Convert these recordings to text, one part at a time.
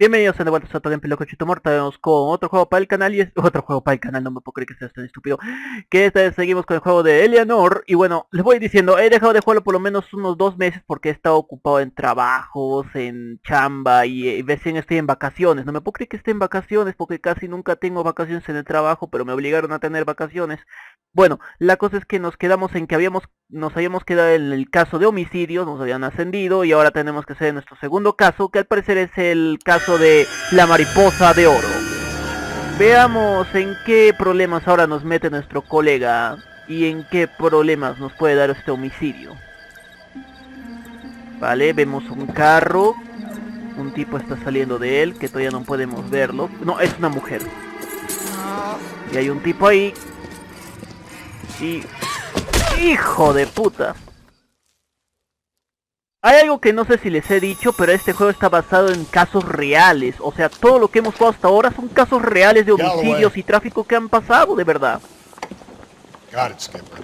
Bienvenidos de vuelta a otro gameplay Loco Mortamos con otro juego para el canal y es otro juego para el canal, no me puedo creer que seas tan estúpido. Que esta vez seguimos con el juego de L.A Noire. Y bueno, les voy diciendo, he dejado de jugarlo por lo menos unos 2 meses porque he estado ocupado en trabajos, en chamba y recién estoy en vacaciones. No me puedo creer que esté en vacaciones porque casi nunca tengo vacaciones en el trabajo, pero me obligaron a tener vacaciones. Bueno, la cosa es que nos quedamos en que nos habíamos quedado en el caso de homicidios, nos habían ascendido y ahora tenemos que hacer nuestro segundo caso, que al parecer es el caso de la mariposa de oro. Veamos en qué problemas ahora nos mete nuestro colega y en qué problemas nos puede dar este homicidio. Vale, vemos un carro, un tipo está saliendo de él, que todavía no podemos verlo. No, es una mujer. Y hay un tipo ahí. Y... ¡hijo de puta! Hay algo que no sé si les he dicho, pero este juego está basado en casos reales. O sea, todo lo que hemos jugado hasta ahora son casos reales de homicidios y tráfico que han pasado, de verdad. Got it, Skipper.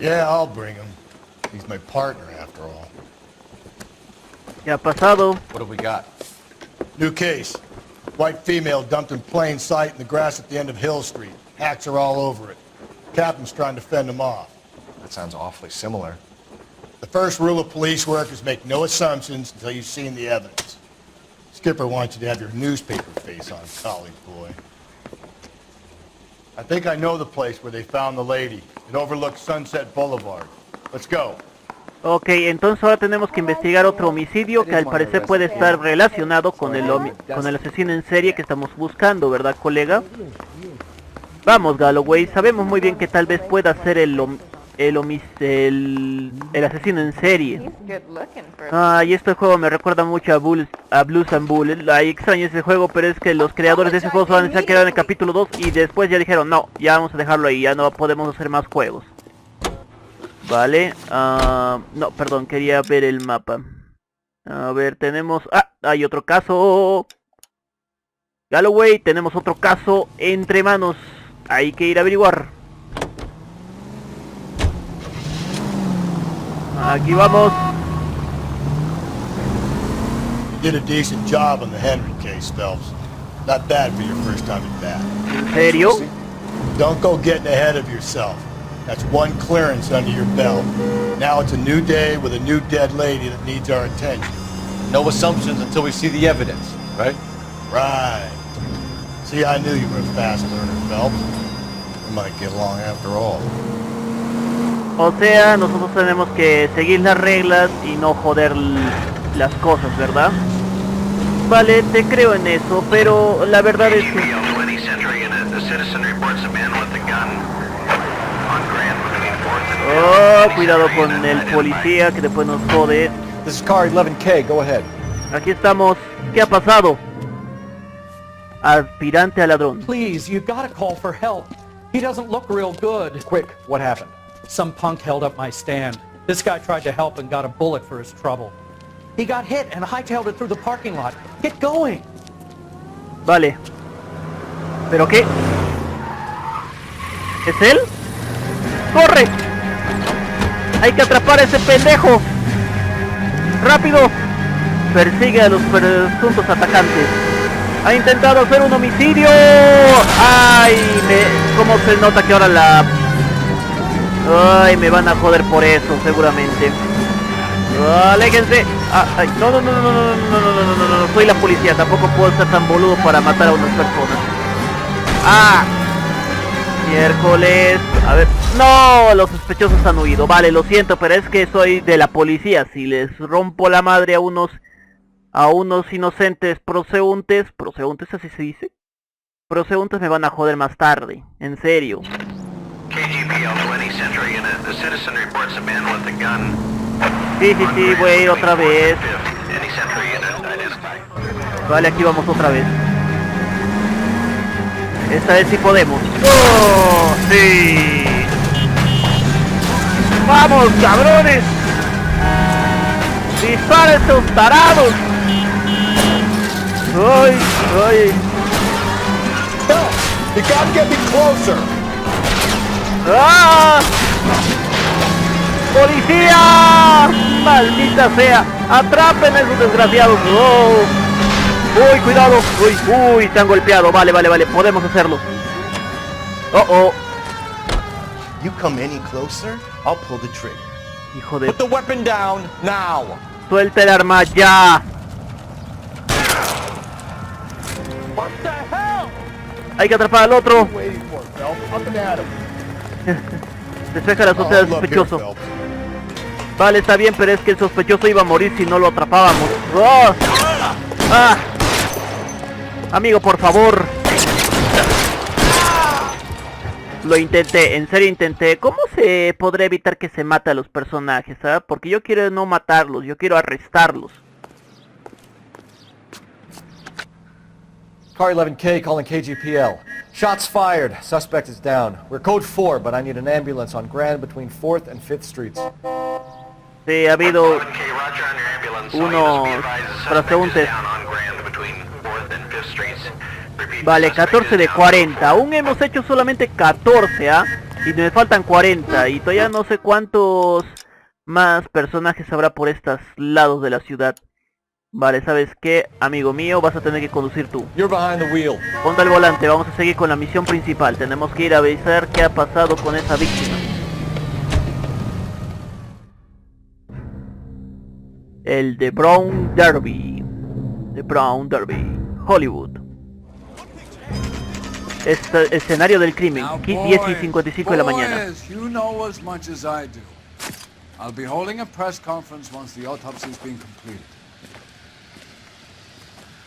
Yeah, I'll bring him. He's my partner, after all. ¿Qué ha pasado? What have we got? New case. White female dumped in plain sight in the grass at the end of Hill Street. Hacks are all over it. Captain's trying to fend him off. That sounds awfully similar. The first rule of police work is make no assumptions until you've seen the evidence. Skipper wants you to have your newspaper face on, college boy. I think I know the place where they found the lady. It overlooks Sunset Boulevard. Let's go. Ok, entonces ahora tenemos que investigar otro homicidio que al parecer puede estar relacionado con el asesino en serie que estamos buscando, ¿verdad, colega? Vamos, Galloway, sabemos muy bien que tal vez pueda ser el asesino en serie. Y este juego me recuerda mucho a Blues and Bullet. Ay, extraño ese juego, pero es que los creadores de ese juego solamente se han quedado en el capítulo 2 y después ya dijeron, no, ya vamos a dejarlo ahí, ya no podemos hacer más juegos. Vale, no, perdón, quería ver el mapa. A ver, tenemos... hay otro caso. Galloway, tenemos otro caso entre manos. Hay que ir a averiguar. Aquí vamos. You did a decent job on the Henry case, Phelps. Not bad for your first time at bat. ¿En serio? Don't go getting ahead of yourself. That's one clearance under your belt. Now it's a new day with a new dead lady that needs our attention. No assumptions until we see the evidence, right? Right. See, I knew you were a fast learner, Phelps. We might get along after all. O sea, nosotros tenemos que seguir las reglas y no joder las cosas, ¿verdad? Vale, te creo en eso, pero la verdad es que... Oh, cuidado con el policía que después nos jode. This is car 11K, go ahead. Aquí estamos. ¿Qué ha pasado? Aspirante a ladrón. Please, you gotta call for help. He doesn't look real good. Quick, what happened? Some punk held up my stand. This guy tried to help and got a bullet for his trouble. He got hit and hightailed it through the parking lot. Get going. Vale. ¿Pero qué? ¿Es él? ¡Corre! ¡Hay que atrapar a ese pendejo! ¡Rápido! Persigue a los presuntos atacantes. Ha intentado hacer un homicidio. ¡Ay! ¿Cómo se nota que ahora la... ¡ay! Me van a joder por eso, seguramente. ¡Aléjense! ¡ay! No, soy la policía. Tampoco puedo ser tan boludo para matar a unas personas. ¡Ah! Miércoles, a ver, no, los sospechosos han huido, vale, lo siento, pero es que soy de la policía, si les rompo la madre a unos inocentes proseúntes, así se dice, proseúntes me van a joder más tarde, en serio. Sí, voy a ir otra vez. Vale, aquí vamos otra vez. Esta vez sí podemos. ¡Oh! ¡Sí! ¡Vamos, cabrones! ¡Disparen estos tarados! ¡Ay! ¡Ay! Help! You gotta get me closer! ¡Ah! ¡Policía! ¡Maldita sea! ¡Atrapen a esos desgraciados! ¡Oh! ¡Uy, cuidado! ¡Uy, te han golpeado! Vale, podemos hacerlo. ¡Oh! You come any closer, I'll pull the trigger. Hijo de... Put the weapon down now. ¡Suelta el arma ya! What the hell? Hay que atrapar al otro. Waiting for it, Phelps. Up and at him. Despeja la sociedad del Hold up here, sospechoso. Phelps. Vale, está bien, pero es que el sospechoso iba a morir si no lo atrapábamos. ¡Oh! ¡Ah! Amigo, por favor. Lo intenté, en serio intenté. ¿Cómo se podrá evitar que se mate a los personajes? ¿Ah? Porque yo quiero no matarlos, yo quiero arrestarlos. Car 11K calling KGPL. Shots fired. Suspect is down. We're code 4, but I need an ambulance on Grand between 4th and 5th Streets. Sí, ha habido unos transeúntes. Vale, 14 de 40. Aún hemos hecho solamente 14, ¿ah? Y me faltan 40. Y todavía no sé cuántos más personajes habrá por estos lados de la ciudad. Vale, ¿sabes qué? Amigo mío, vas a tener que conducir tú. You're behind the wheel. Ponte al volante, vamos a seguir con la misión principal. Tenemos que ir a avisar qué ha pasado con esa víctima. El The Brown Derby. The Brown Derby. Hollywood. Escenario del crimen. Now, 10:55 de la mañana. boys, you know as much as I do. I'll be holding a press conference once the autopsy's been completed.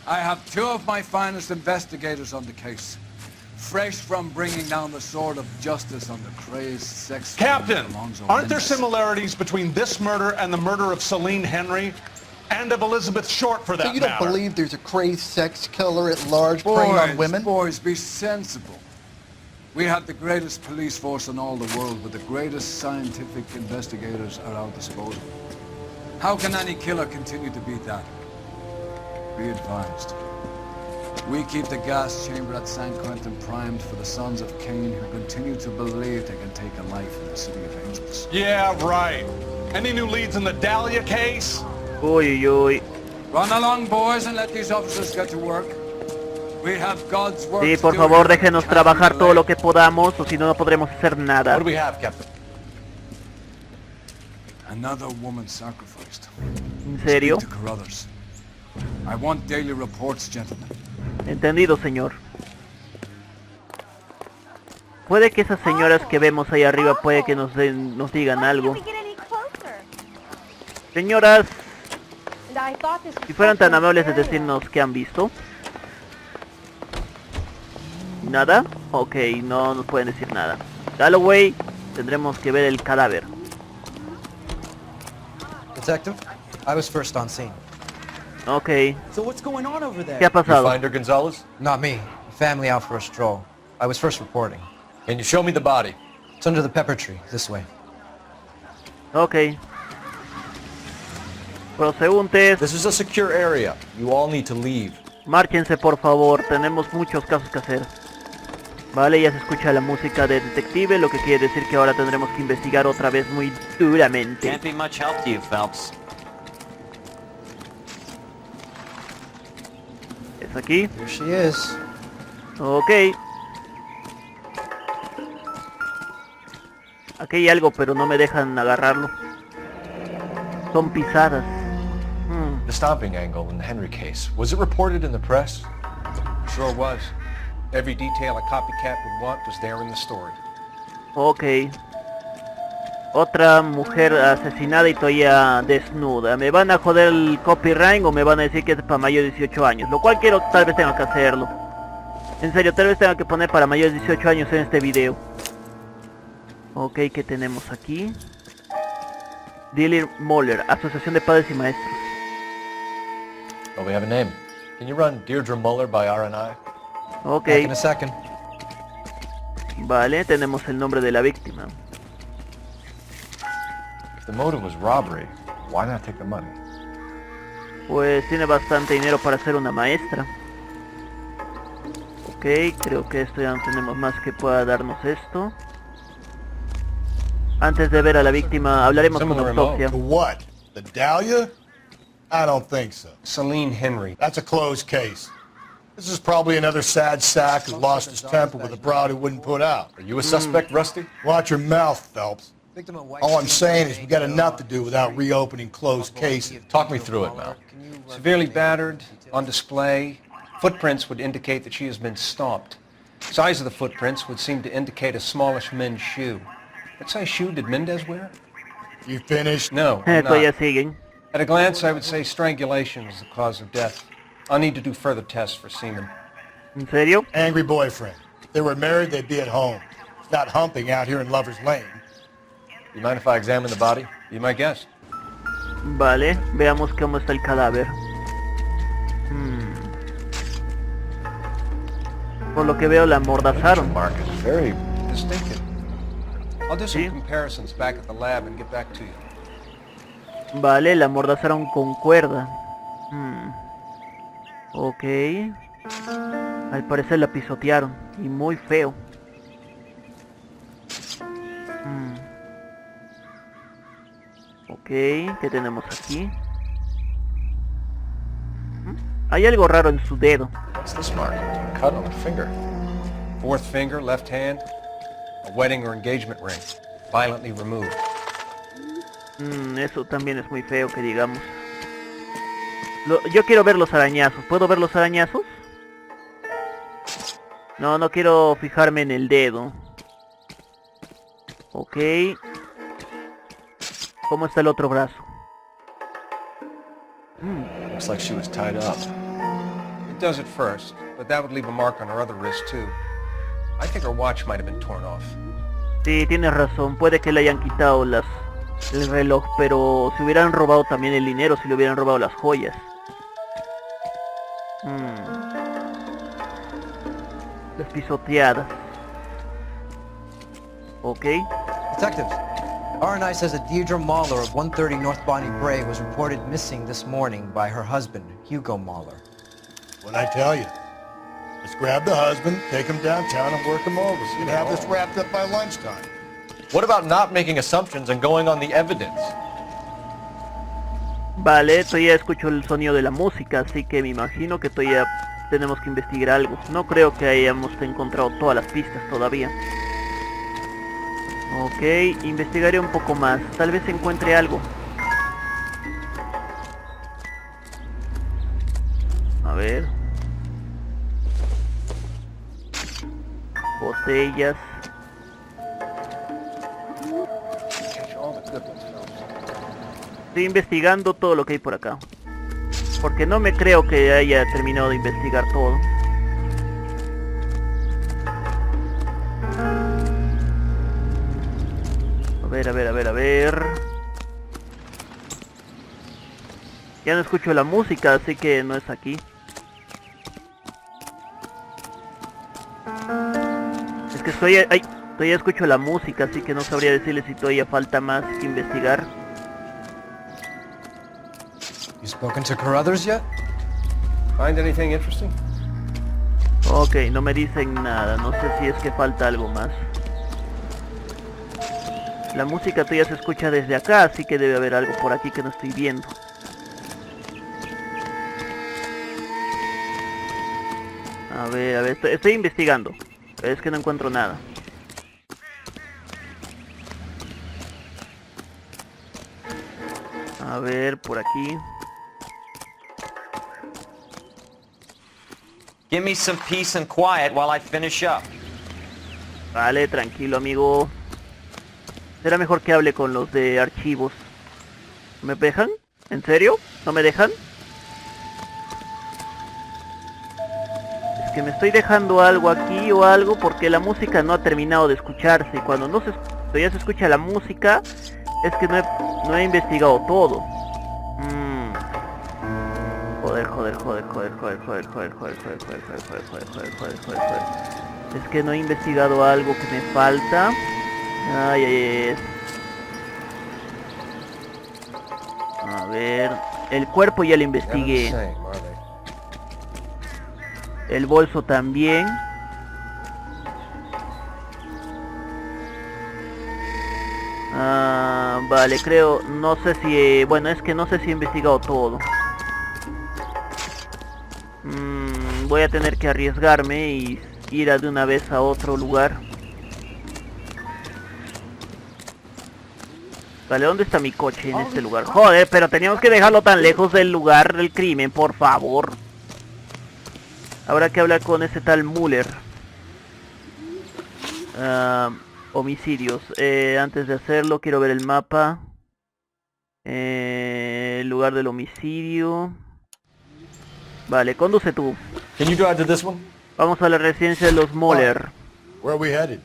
I have two of my finest investigators on the case, fresh from bringing down the sword of justice on the crazed sex... Captain, Alonzo aren't there Mendez. similarities between this murder and the murder of Celine Henry? And of Elizabeth Short, for that So you don't matter? believe there's a crazed sex killer at large preying on women? Boys, be sensible. We have the greatest police force in all the world, but the greatest scientific investigators are our disposal. How can any killer continue to beat that? Be advised. We keep the gas chamber at San Quentin primed for the sons of Cain who continue to believe they can take a life in the City of Angels. Yeah, right. Any new leads in the Dahlia case? Uy, uy, uy. Run along, boys, and let these officers get to work. We have God's work Sí, to por do favor, here. déjenos Can't trabajar be todo lo late. que podamos, o si no, no podremos hacer nada. What do we have, Captain? Another woman sacrificed. ¿En serio? Speak to Carruthers. I want daily reports, gentlemen. Entendido, señor. Puede que esas señoras que vemos ahí arriba, puede que nos digan algo. Señoras, si fueran tan amables de decirnos qué han visto. ¿Nada? Ok, no nos pueden decir nada. Galloway, tendremos que ver el cadáver. Detective, I was first on scene. Ok, So what's going on over there? ¿qué ha You pasado? find her, Gonzalez? Not me. Family out for a stroll. I was first reporting. Can you show me the body? It's under the pepper tree, this way. Ok. Proseguntes, This is a secure area. You all need to leave. márchense por favor, tenemos muchos casos que hacer. Vale, ya se escucha la música de detective, lo que quiere decir que ahora tendremos que investigar otra vez muy duramente. Can't be much help to you, Phelps. ¿Es aquí? Here she is. Ok. Aquí hay algo, pero no me dejan agarrarlo. Son pisadas. The stomping angle in the Henry case. Was it reported in the press? Sure was. Every detail a copycat would want was there in the story. Ok. Otra mujer asesinada y todavía desnuda. ¿Me van a joder el copyright o me van a decir que es para mayor de 18 años? Lo cual quiero, tal vez tenga que hacerlo. En serio, tal vez tenga que poner para mayores de 18 años en este video. Ok, ¿qué tenemos aquí? Dealer Moller, Asociación de Padres y Maestros. Oh, we have a name. Can you run Deirdre Muller by RNI? Ok, Back in a second. vale, tenemos el nombre de la víctima. If the motive was robbery, why not take the money? Pues tiene bastante dinero para ser una maestra. Ok, creo que esto ya no tenemos más que pueda darnos esto. Antes de ver a la víctima, hablaremos con Similar autopsia. To what? The Dahlia? I don't think so. Celine Henry. That's a closed case. This is probably another sad sack who lost his temper with a broad who wouldn't put out. Are you a suspect, Rusty? Watch your mouth, Phelps. All I'm saying is we got enough to do without reopening closed cases. Talk me through it, Mal. Severely battered, on display. Footprints would indicate that she has been stomped. Size of the footprints would seem to indicate a smallish men's shoe. What size shoe did Mendez wear? You finished? No, I'm Todavía not. siguen. At a glance, I would say strangulation is the cause of death. I'll need to do further tests for semen. ¿En serio? Angry boyfriend. If they were married, they'd be at home. Not humping out here in Lover's Lane. You mind if I examine the body? Be my guest. Vale, veamos cómo está el cadáver. Por lo que veo la amordazaron. Mark is very... Distinctive. I'll do some Sí. comparisons back at the lab and get back to you. Vale, la amordazaron con cuerda. Ok. Al parecer la pisotearon. Y muy feo. Ok, ¿qué tenemos aquí? Hay algo raro en su dedo. What's this mark? Cut on the finger. Fourth finger, left hand. A wedding or engagement ring. Violently removed. Eso también es muy feo que digamos. Yo quiero ver los arañazos. ¿Puedo ver los arañazos? No, no quiero fijarme en el dedo. Ok. ¿Cómo está el otro brazo? Looks like she was tied up. It does at first, but that would leave a mark on her other wrist too. I think her watch might have been torn off. Sí, tienes razón. Puede que le hayan quitado el reloj, pero si hubieran robado también el dinero, si le hubieran robado las joyas. Las pisoteadas. Ok. Detectives, R&I says that Deirdre Mahler of 130 North Bonnie Bray was reported missing this morning by her husband, Hugo Mahler. What'd I tell you? Let's grab the husband, take him downtown, and work him over so we can have this wrapped up by lunchtime. What about not making assumptions and going on the evidence? Vale, todavía escucho el sonido de la música, así que me imagino que todavía tenemos que investigar algo. No creo que hayamos encontrado todas las pistas todavía. Ok, investigaré un poco más. Tal vez encuentre algo. A ver. Botellas. Estoy investigando todo lo que hay por acá. Porque no me creo que haya terminado de investigar todo. A ver. Ya no escucho la música, así que no es aquí. Es que todavía escucho la música, así que no sabría decirle si todavía falta más que investigar. You spoken to Carruthers yet? Find anything interesting? Ok, no me dicen nada, no sé si es que falta algo más. La música todavía se escucha desde acá, así que debe haber algo por aquí que no estoy viendo. A ver, estoy investigando. Pero es que no encuentro nada. A ver, por aquí. Give me some peace and quiet while I finish up. Vale, tranquilo, amigo. Será mejor que hable con los de archivos. ¿Me dejan? ¿En serio? ¿No me dejan? Es que me estoy dejando algo aquí o algo porque la música no ha terminado de escucharse. Y cuando todavía se escucha la música, es que no he investigado todo. Joder. Es que no he investigado algo que me falta. Ay. A ver, el cuerpo ya lo investigué. El bolso también. Vale, creo, no sé si... bueno, es que no sé si he investigado todo. Voy a tener que arriesgarme y ir de una vez a otro lugar. Vale, ¿dónde está mi coche en este lugar? Joder, pero teníamos que dejarlo tan lejos del lugar del crimen, por favor. Habrá que hablar con ese tal Muller. Homicidios. Antes de hacerlo, quiero ver el mapa. El lugar del homicidio. Vale, conduce tú. Can you drive to this one? Vamos a la residencia de los Muller. Where are we headed?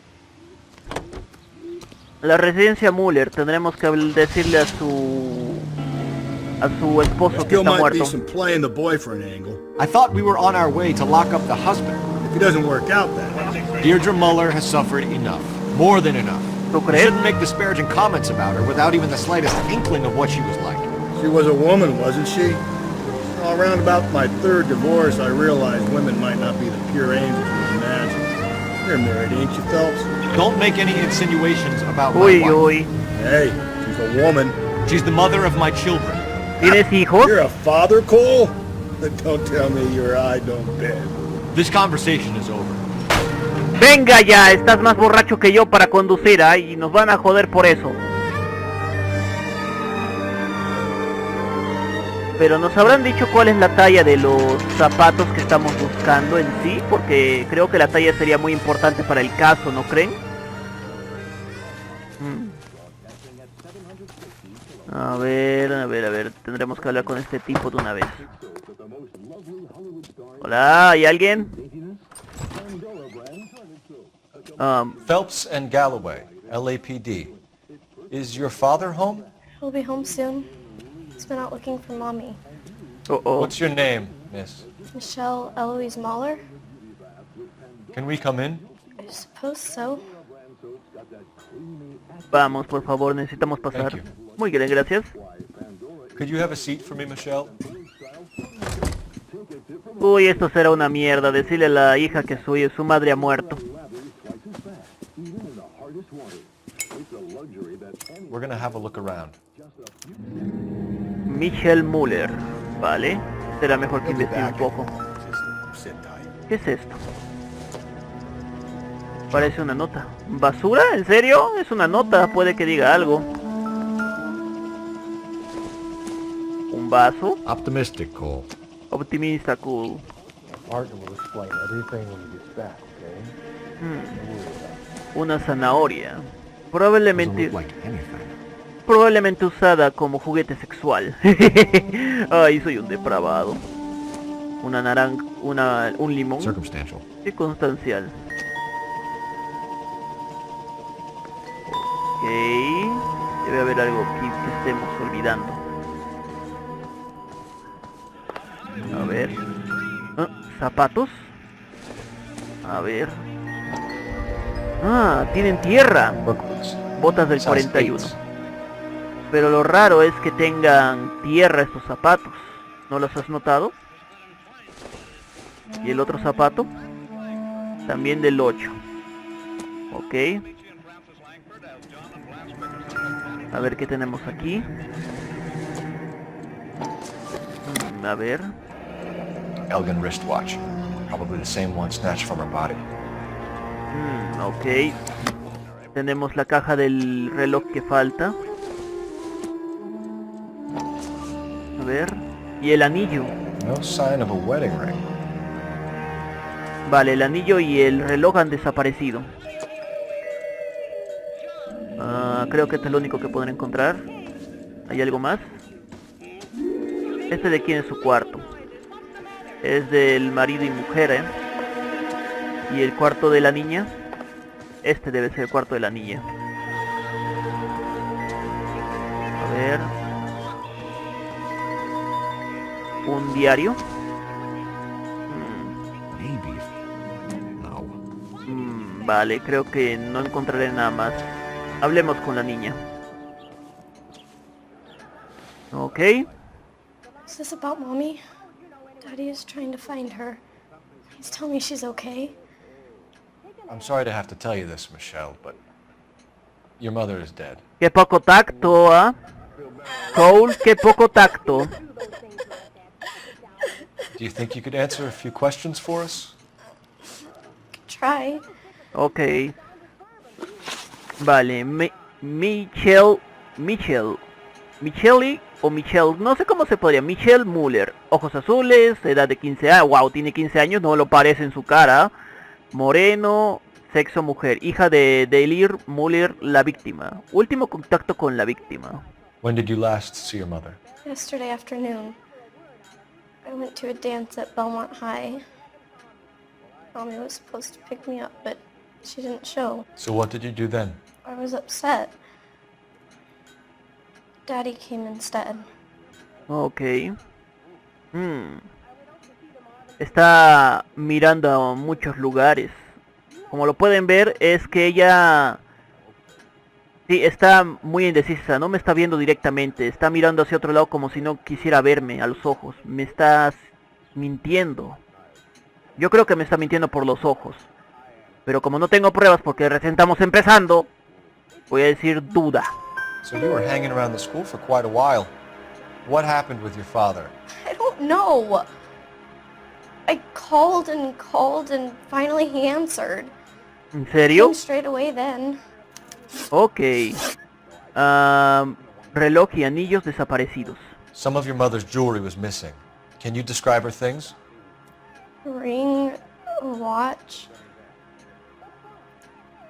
La residencia Muller. Tendremos que decirle a su esposo que está muerto. playing the boyfriend angle. I thought we were on our way to lock up the husband. If it doesn't work out then. Deirdre Muller has suffered enough. More than enough. ¿Tú You crees? shouldn't make disparaging comments about her without even the slightest inkling of what she was like. She was a woman, wasn't she? Well, around about my third divorce, I realized women might not be the pure angels we imagine. You're married, ain't you, Phelps? Don't make any insinuations about my Uy, wife. uy. Hey, she's a woman. She's the mother of my children. ¿Tienes hijos? You're a father, Cole? Don't tell me your eye don't bend. This conversation is over. Venga ya, estás más borracho que yo para conducir, y nos van a joder por eso. Pero nos habrán dicho cuál es la talla de los zapatos que estamos buscando en sí, porque creo que la talla sería muy importante para el caso, ¿no creen? A ver, tendremos que hablar con este tipo de una vez. Hola, ¿hay alguien? Phelps and Galloway, LAPD. Is your father home? He'll be home soon. He's been out looking for Mommy. What's your name, miss? Michelle Eloise Mahler? Can we come in? I suppose so. Vamos, por favor, necesitamos pasar. Thank you. Muy bien, gracias. Could you have a seat for me, Michelle? Uy, esto será una mierda. Decirle a la hija que su madre ha muerto. We're gonna have a look around. Michelle Muller. Vale. Será mejor que investigue un poco. ¿Qué es esto? Parece una nota. ¿Basura? ¿En serio? Es una nota. Puede que diga algo. ¿Un vaso? Optimistic, Cole. Optimista, cool. Una zanahoria. Probablemente usada como juguete sexual. Ay, soy un depravado. Una naranja, un limón. Circumstantial. Circunstancial. Ok. Debe haber algo aquí que estemos olvidando. A ver. ¿Zapatos? A ver. Tienen tierra. Botas del 41. Pero lo raro es que tengan tierra estos zapatos. ¿No los has notado? Y el otro zapato también del 8. Ok. A ver qué tenemos aquí. A ver. Elgin wristwatch. Probably the same one snatched from her body. Ok. Tenemos la caja del reloj que falta. A ver. Y el anillo. No sign of a wedding ring. Vale, el anillo y el reloj han desaparecido. Creo que este es lo único que podré encontrar. ¿Hay algo más? ¿Este de quién es su cuarto? Es del marido y mujer, ¿Y el cuarto de la niña? Este debe ser el cuarto de la niña. A ver. ¿Un diario? Vale, creo que no encontraré nada más. Hablemos con la niña. Ok. Is this about Mommy? Daddy is trying to find her. Please tell me she's okay. I'm sorry to have to tell you this, Michelle, but Your mother is dead. Qué poco tacto, ¿ah? Cole, qué poco tacto. Do you think you could answer a few questions for us? Try. Ok. Vale, Michelle o Michelle, no sé cómo se podría. Michelle Muller, ojos azules, edad de 15 años. Wow, tiene 15 años, no lo parece en su cara. Moreno, sexo mujer, hija de elegir Muller, la víctima. Último contacto con la víctima. When did you last see your mother? Yesterday afternoon, I went to a dance at Belmont High. Mommy was supposed to pick me up, but she didn't show. So what did you do then? I was upset. Daddy came instead. Ok. Está mirando a muchos lugares. Como lo pueden ver, es que ella... Sí, está muy indecisa, no me está viendo directamente. Está mirando hacia otro lado como si no quisiera verme a los ojos. Me estás mintiendo. Yo creo que me está mintiendo por los ojos. Pero como no tengo pruebas porque recién estamos empezando, voy a decir duda. So you were hanging around the school for quite a while. What happened with your father? I don't know. I called and finally he answered. ¿En serio? Came straight away then. Ok. Reloj y anillos desaparecidos. Some of your mother's jewelry was missing. Can you describe her things? A ring, a watch.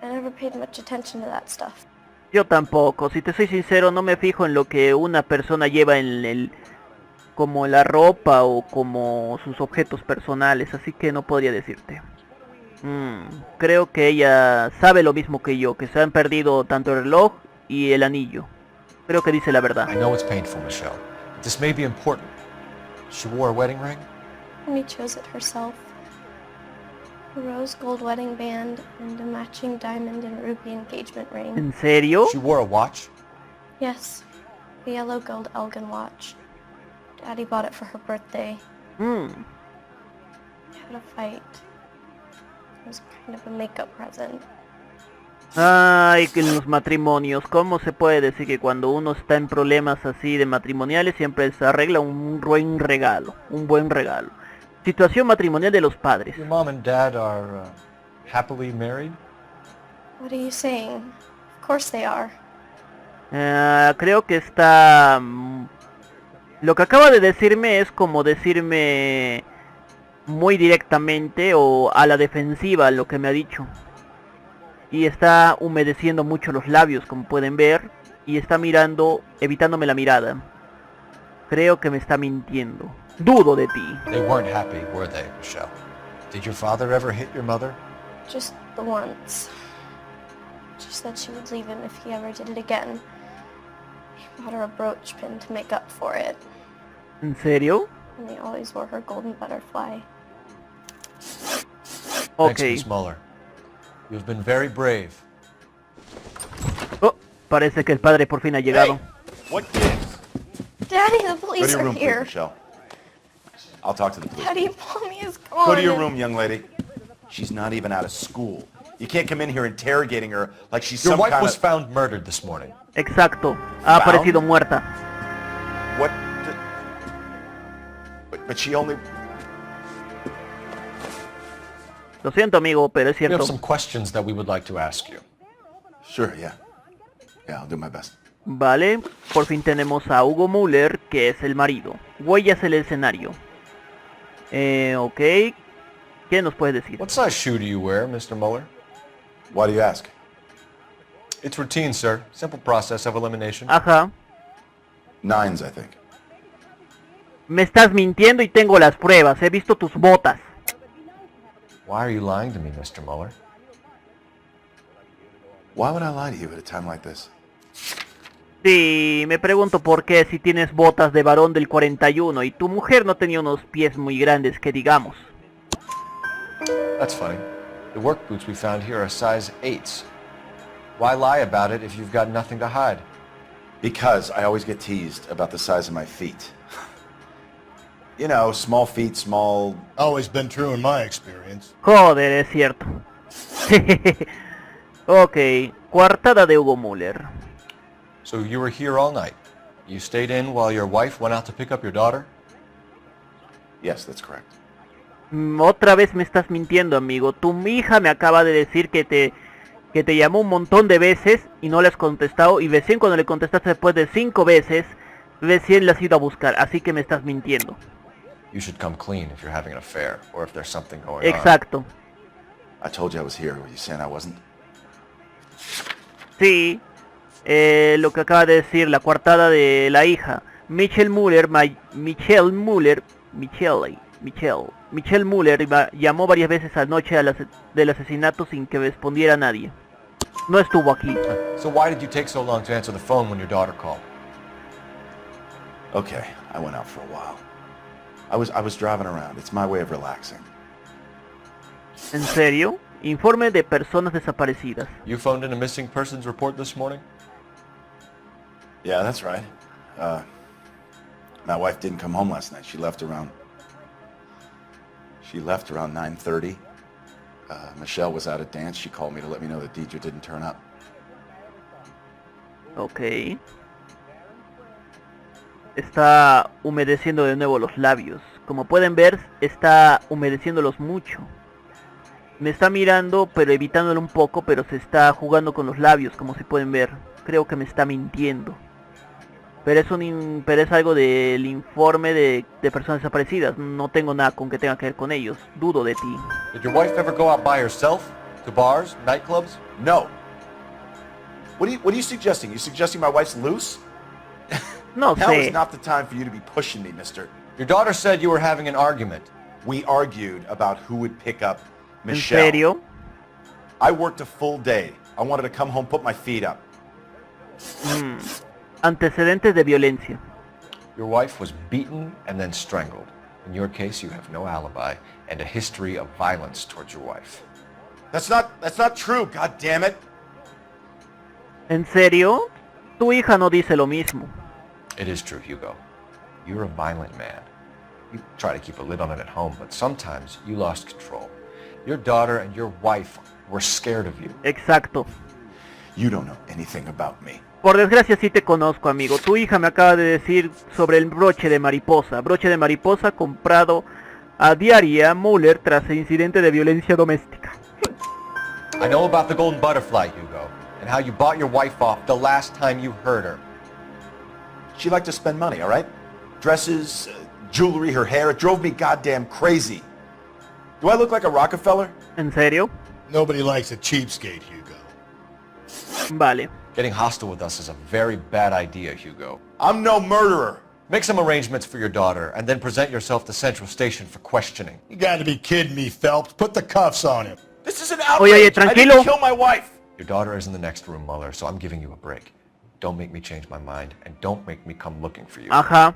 I never paid much attention to that stuff. Yo tampoco, si te soy sincero, no me fijo en lo que una persona lleva en como la ropa o como sus objetos personales, así que no podría decirte. Creo que ella sabe lo mismo que yo, que se han perdido tanto el reloj y el anillo. Creo que dice la verdad. I know it's painful, Michelle. But this may be important. She wore a wedding ring? Mommy chose it herself. A rose gold wedding band and a matching diamond and ruby engagement ring. ¿En serio? She wore a watch? Yes, a yellow gold Elgin watch. Daddy bought it for her birthday. Hmm. We had a fight. It was kind of a makeup present. Ay, que en los matrimonios, ¿cómo se puede decir que cuando uno está en problemas así de matrimoniales siempre se arregla un buen regalo, un buen regalo? Situación matrimonial de los padres. Your mom and dad are happily married? What are you saying? Of course they are. Creo que está... Lo que acaba de decirme es como decirme muy directamente o a la defensiva lo que me ha dicho. Y está humedeciendo mucho los labios, como pueden ver, y está mirando, evitándome la mirada. Creo que me está mintiendo. Dudo de ti. They weren't happy, were they, Michelle? Did your father ever hit your mother? Just the once. She said she would leave him if he ever did it again. He bought her a brooch pin to make up for it. ¿En serio? And he always wore her golden butterfly. Thanks, Ok. Miss Muller. You've been very brave. Oh, parece que el padre por fin ha llegado. What gives? Daddy, the Go to police your are room, please, here. Michelle. I'll talk to the police. Daddy, Mommy is gone. Go to your room, young lady. She's not even out of school. You can't come in here interrogating her like she's Your some wife kind was of... found murdered this morning. Exacto. Ha aparecido muerta. What? But she only... Lo siento, amigo, pero es We have cierto. some questions that we would like to ask you. Sure, yeah. Yeah, I'll do my best. Vale, por fin tenemos a Hugo Muller, que es el marido. Huellas en el escenario. Ok. ¿Qué nos puedes decir? What size shoe do you wear, Mr. Muller? Why do you ask? It's routine, sir. Simple process of elimination. Ajá. 9s, I think. Me estás mintiendo y tengo las pruebas. He visto tus botas. Why are you lying to me, Mr. Muller? Why would I lie to you at a time like this? Sí, me pregunto por qué si tienes botas de varón del 41 y tu mujer no tenía unos pies muy grandes que digamos. That's funny. The work boots we found here are size 8s. Why lie about it if you've got nothing to hide? Because I always get teased about the size of my feet. You know, small feet, small... Always been true in my experience. Joder, es cierto. Ok, Coartada de Hugo Müller. So you were here all night. You stayed in while your wife went out to pick up your daughter? Yes, that's correct. Otra vez me estás mintiendo, amigo. Tu hija me acaba de decir que te llamó un montón de veces y no le has contestado. Y recién cuando le contestaste después de 5 veces, recién la has ido a buscar. Así que me estás mintiendo. You should come clean if you're having an affair or if there's something going on. Exacto. I told you I was here. Were you saying I wasn't? Sí. Lo que acaba de decir, la coartada de la hija. Michelle Müller llamó varias veces anoche del asesinato sin que respondiera nadie. No estuvo aquí. So why did you take so long to answer the phone when your daughter called? Okay, I went out for a while. I was driving around. It's my way of relaxing. ¿En serio? Informe de personas desaparecidas. You phoned in a missing persons report this morning? Yeah, that's right. My wife didn't come home last night. She left around 9:30. Michelle was out at dance. She called me to let me know that Deidre didn't turn up. Ok. Está humedeciendo de nuevo los labios. Como pueden ver, está humedeciéndolos mucho. Me está mirando, pero evitándolo un poco, pero se está jugando con los labios, como se pueden ver. Creo que me está mintiendo. Pero es algo del informe de personas desaparecidas. No tengo nada con que tenga que ver con ellos. Dudo de ti. Did your wife ever go out by herself? To bars, nightclubs? No. What are you suggesting? You suggesting my wife's loose? No Now is sé. not the time for you to be pushing me, mister. Your daughter said you were having an argument. We argued about who would pick up ¿En Michelle. serio? I worked a full day. I wanted to come home, put my feet up. Antecedentes de violencia. Your wife was beaten and then strangled. In your case, you have no alibi and a history of violence towards your wife. That's not true, god damn it. ¿En serio? Tu hija no dice lo mismo. It is true, Hugo. You're a violent man. You try to keep a lid on it at home, but sometimes you lost control. Your daughter and your wife were scared of you. Exacto. You don't know anything about me. Por desgracia sí te conozco, amigo. Tu hija me acaba de decir sobre el broche de mariposa. Broche de mariposa comprado a diaria Müller tras el incidente de violencia doméstica. I know about the golden butterfly, Hugo, and how you bought your wife off the last time you heard her. She liked to spend money, all right? Dresses, jewelry, her hair. It drove me goddamn crazy. Do I look like a Rockefeller? ¿En serio? Nobody likes a cheapskate, Hugo. Vale. Getting hostile with us is a very bad idea, Hugo. I'm no murderer. Make some arrangements for your daughter, and then present yourself to Central Station for questioning. You gotta be kidding me, Phelps. Put the cuffs on him. This is an outrage. Oye, I tranquilo. didn't kill my wife. Your daughter is in the next room, Mueller, so I'm giving you a break. Don't make me change my mind, and don't make me come looking for you. Ajá.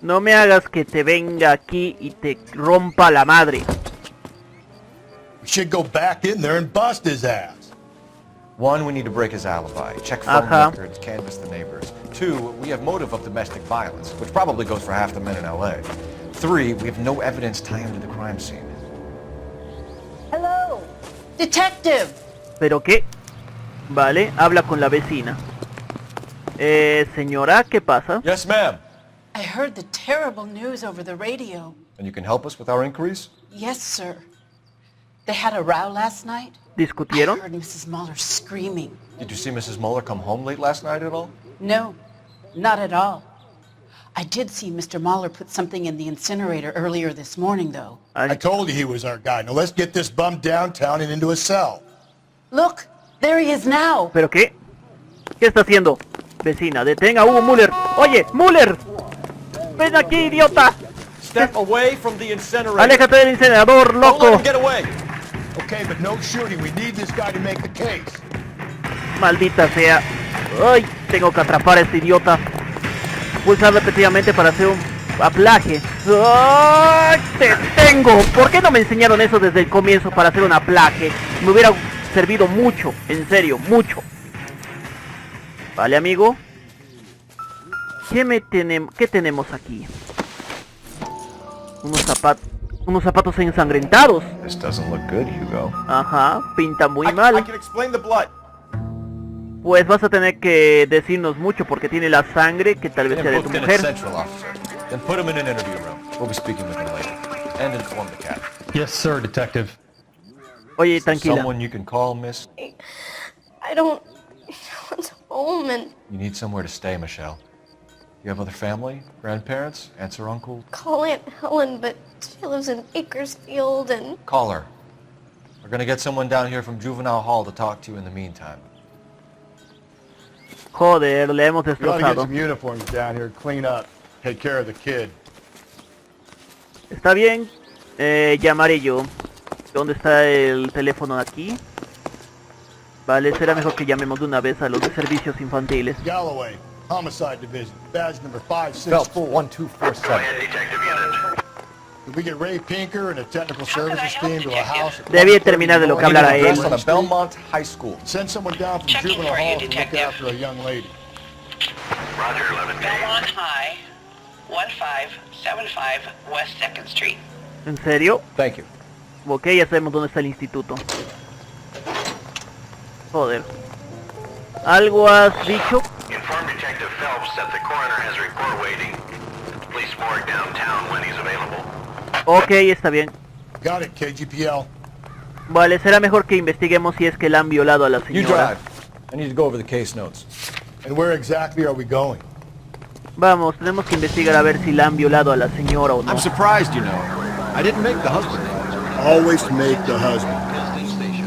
No me hagas que te venga aquí y te rompa la madre. We should go back in there and bust his ass. One, we need to break his alibi. Check phone Ajá. records, canvass the neighbors. Two, we have motive of domestic violence, which probably goes for half the men in L.A. Three, we have no evidence tying him to the crime scene. Hello, detective. ¿Pero qué? Vale, habla con la vecina. Señora, ¿qué pasa? Yes, ma'am. I heard the terrible news over the radio. And you can help us with our inquiries? Yes, sir. They had a row last night. I ¿Discutieron? heard Mrs. Mueller screaming. Did you see Mrs. Mueller come home late last night at all? No, not at all. I did see Mr. Mueller put something in the incinerator earlier this morning, though. I told you he was our guy. Now let's get this bum downtown and into a cell. Look, there he is now. ¿Pero qué? ¿Qué está haciendo? Vecina, detenga a Hugo Müller. Oye, Müller. Ven aquí, idiota. Step away from the incinerator. Aléjate del incinerador, Don't let loco. him get away. Okay, but no shooting. We need this guy to make the case. Maldita sea. Ay, tengo que atrapar a este idiota. Pulsar repetidamente para hacer un aplaje. ¡Ay, te tengo! ¿Por qué no me enseñaron eso desde el comienzo para hacer un aplaje? Me hubiera servido mucho, en serio, mucho. Vale, amigo. ¿Qué tenemos aquí? Unos zapatos ensangrentados. This doesn't look good, Hugo. Ajá, pinta muy I mal. can explain the blood. Pues vas a tener que decirnos mucho porque tiene la sangre que tal vez sea de tu mujer. Then put him in an interview room. We'll be speaking with him later. And inform the captain. Yes, sir, detective. Oye, tranquila. Someone you can call, miss? I don't want home and You need somewhere to stay, Michelle. You have other family? Grandparents? Aunts or uncles? call Aunt Helen, but she lives in Bakersfield and Call her. We're gonna get someone down here from Juvenile Hall to talk to you in the meantime. Joder, le hemos You ought to get destrozado. some uniforms down here, clean up, take care of the kid. Está bien, llamaré yo. ¿Dónde está el teléfono aquí? Vale, será mejor que llamemos de una vez a los de servicios infantiles. Galloway, Homicide Division, badge number Phelps, 564. 1247. Did we get Ray Pinker and a technical services team to a house? at Debí terminar de lo que hablara él. Address on a Belmont High School. Send someone down from Juvenile Hall to look after a young lady. Belmont High, 1575 West 2nd Street. ¿En serio? Thank you. Ok, ya sabemos dónde está el instituto. Joder. ¿Algo has dicho? Inform Detective Phelps that the coroner has a report waiting. Police morgue downtown when he's available. Ok, está bien. Got it, KGPL. Vale, será mejor que investiguemos si es que la han violado a la You señora. drive. I need to go over the case notes. And where exactly are we going? Vamos, tenemos que investigar a ver si la han violado a la señora o no. I'm surprised, you know. I didn't make the husband. Always make the husband.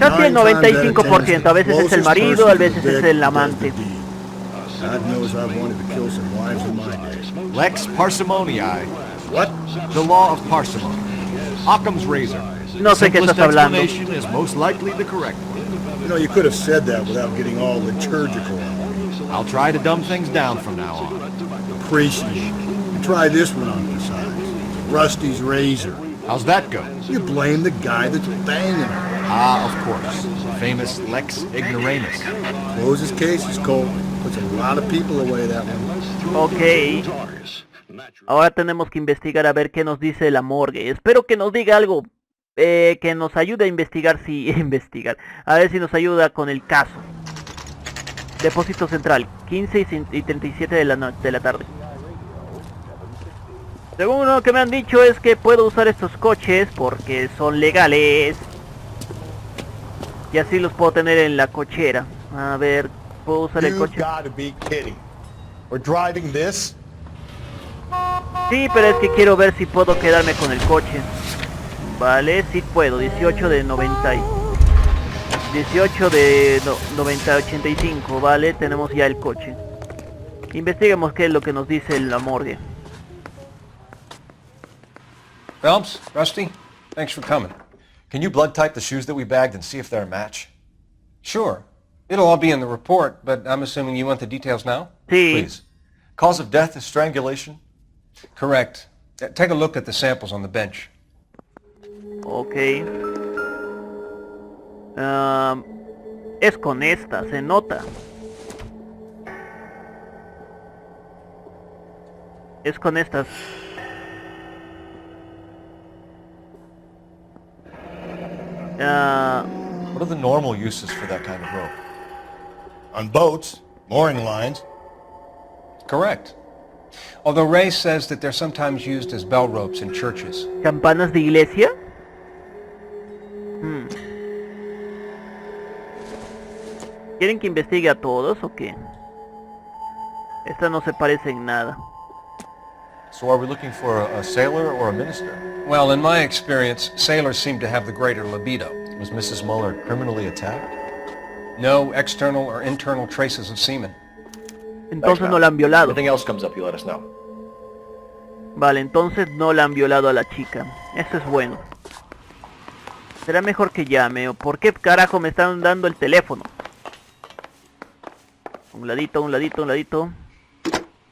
Casi el 95%, a veces es el marido, a veces es el amante. God knows I've wanted to kill some wives in my day. Lex parsimoniae. What? The law of parsimony. Occam's razor. No sé qué estás Simplest hablando. explanation is most likely the correct one. You know, you could have said that without getting all liturgical. I'll try to dumb things down from now on. Appreciate it. And try this one on for size. Rusty's razor. How's that go? You blame the guy that's banging her. Ah, of course. The famous Lex ignoramus. Closes cases, Cole. Puts a lot of people away, that one. Ok. Ahora tenemos que investigar a ver qué nos dice la morgue. Espero que nos diga algo que nos ayude a investigar si... A ver si nos ayuda con el caso. Depósito central, 15 y 37 de la tarde. Según lo que me han dicho es que puedo usar estos coches porque son legales. Y así los puedo tener en la cochera. A ver, ¿puedo usar el coche? Gotta be kidding. We're driving this? Sí, pero es que quiero ver si puedo quedarme con el coche. Vale, sí puedo, 18 de 90 y... 18 de 90-85, vale, tenemos ya el coche. Investiguemos qué es lo que nos dice la morgue. Phelps, Rusty, thanks for coming. Can you blood type the shoes that we bagged and see if they're a match? Sure. It'll all be in the report, but I'm assuming you want the details now? Sí. Please. Cause of death is strangulation? Correct. Take a look at the samples on the bench. Ok. Es con esta, se nota. Es con estas. What are the normal uses for that kind of rope? On boats, mooring lines. Correct. Although Ray says that they're sometimes used as bell ropes in churches. ¿Campanas de iglesia? ¿Quieren que investigue a todos o qué? Esta no se parece en nada. So are we looking for a sailor or a minister? Well, in my experience, sailors seem to have the greater libido. Was Mrs. Muller criminally attacked? No external or internal traces of semen. Entonces no la han violado. Anything else comes up, you let us know. Vale, entonces no la han violado a la chica. Eso es bueno. Será mejor que llame. ¿O por qué carajo me están dando el teléfono? Un ladito, un ladito, un ladito.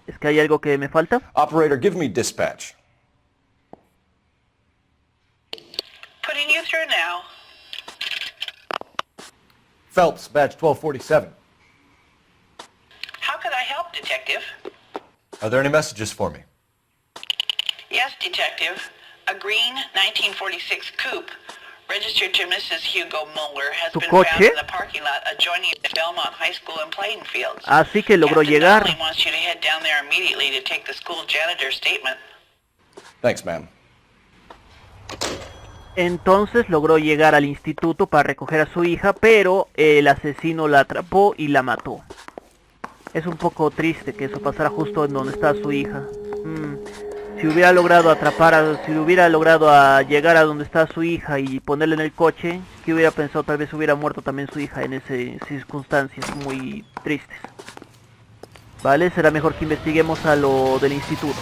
¿Es que hay algo que me falta? Operator, give me dispatch. Putting you through now. Phelps, badge 1247. How could I help, Detective? Are there any messages for me? Yes, Detective. A green 1946 coupe Registered to Mrs. Hugo Muller has ¿Tu been found coche? in the parking lot adjoining the Belmont High School in Plainfield. Así que logró Captain llegar. Donnelly wants you to head down there immediately to take the school janitor's statement. Thanks, ma'am. Entonces logró llegar al instituto para recoger a su hija, pero el asesino la atrapó y la mató. Es un poco triste que eso pasara justo en donde está su hija. Si hubiera logrado si hubiera logrado llegar a donde está su hija y ponerla en el coche, ¿qué hubiera pensado? Tal vez hubiera muerto también su hija en esas circunstancias muy tristes. Vale, será mejor que investiguemos a lo del instituto.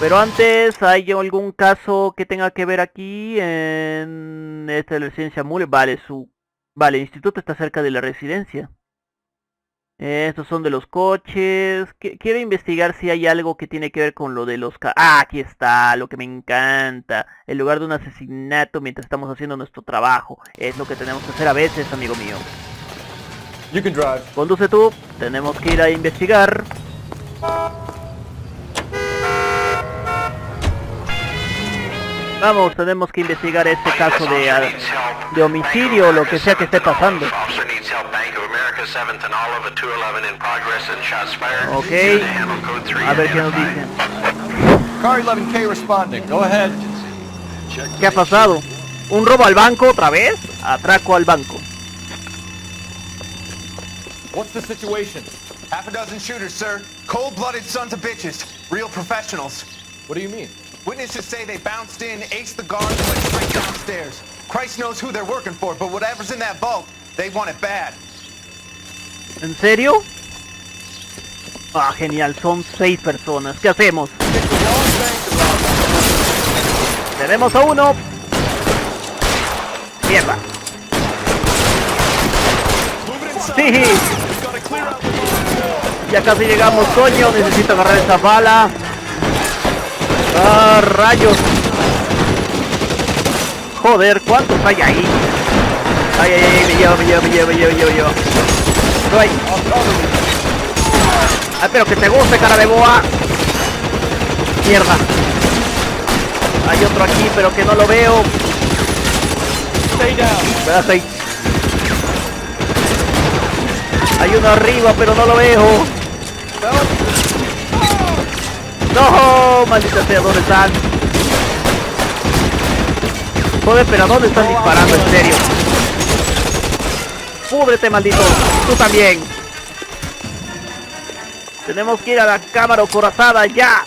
Pero antes, ¿hay algún caso que tenga que ver aquí en esta residencia Muller? Vale, el instituto está cerca de la residencia. Estos son de los coches. Quiero investigar si hay algo que tiene que ver con lo de los... aquí está, lo que me encanta. El lugar de un asesinato mientras estamos haciendo nuestro trabajo. Es lo que tenemos que hacer a veces, amigo mío. You can drive. Conduce tú, tenemos que ir a investigar. Vamos, tenemos que investigar este caso de homicidio o lo que sea que esté pasando. Ok, a ver qué nos dicen. Car 11K responding. Go ahead. ¿Qué ha pasado? ¿Un robo al banco otra vez? Atraco al banco. What's the situation? Half a dozen shooters, sir. Cold-blooded sons of bitches. Real professionals. What do you mean? Witnesses say they bounced in, aced the guards, and went straight downstairs. Christ knows who they're working for, but whatever's in that vault, they want it bad. ¿En serio? Genial, son 6 personas. ¿Qué hacemos? Tenemos a uno. Mierda. Sí. Ya casi llegamos, coño. Necesito agarrar esa bala. Rayos. Joder, ¿cuántos hay ahí? Ay, me llevo. Ay, pero que te guste, cara de boa. Mierda. Hay otro aquí, pero que no lo veo. Stay down. Ahí. Hay uno arriba, pero no lo veo. No, maldita sea, ¿dónde están? Joder, pero ¿dónde están disparando? En serio. Púdrete, maldito. Tú también. Tenemos que ir a la cámara acorazada ya.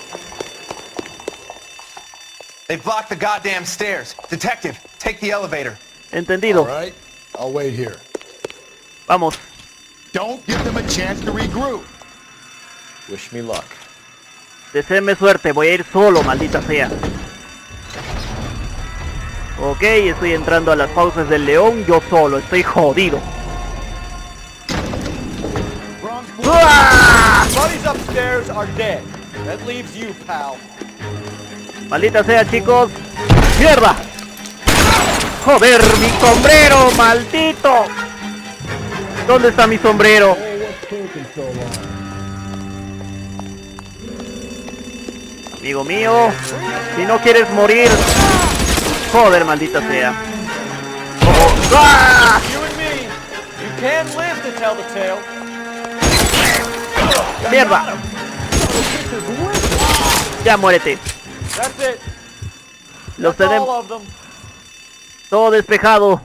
They've blocked the goddamn stairs. Detective, take the elevator. Entendido. All right, I'll wait here. Vamos. Don't give them a chance to regroup. Wish me luck. Deseenme suerte, voy a ir solo, maldita sea. Ok, estoy entrando a las fauces del león, yo solo, estoy jodido. Buddies upstairs are dead. That leaves you, pal. Maldita sea, chicos. ¡Mierda! ¡Joder, mi sombrero, maldito! ¿Dónde está mi sombrero? Amigo mío, si no quieres morir... Joder, maldita sea. ¡Ah! ¡Mierda! Ya muérete. Los tenemos. Todo despejado.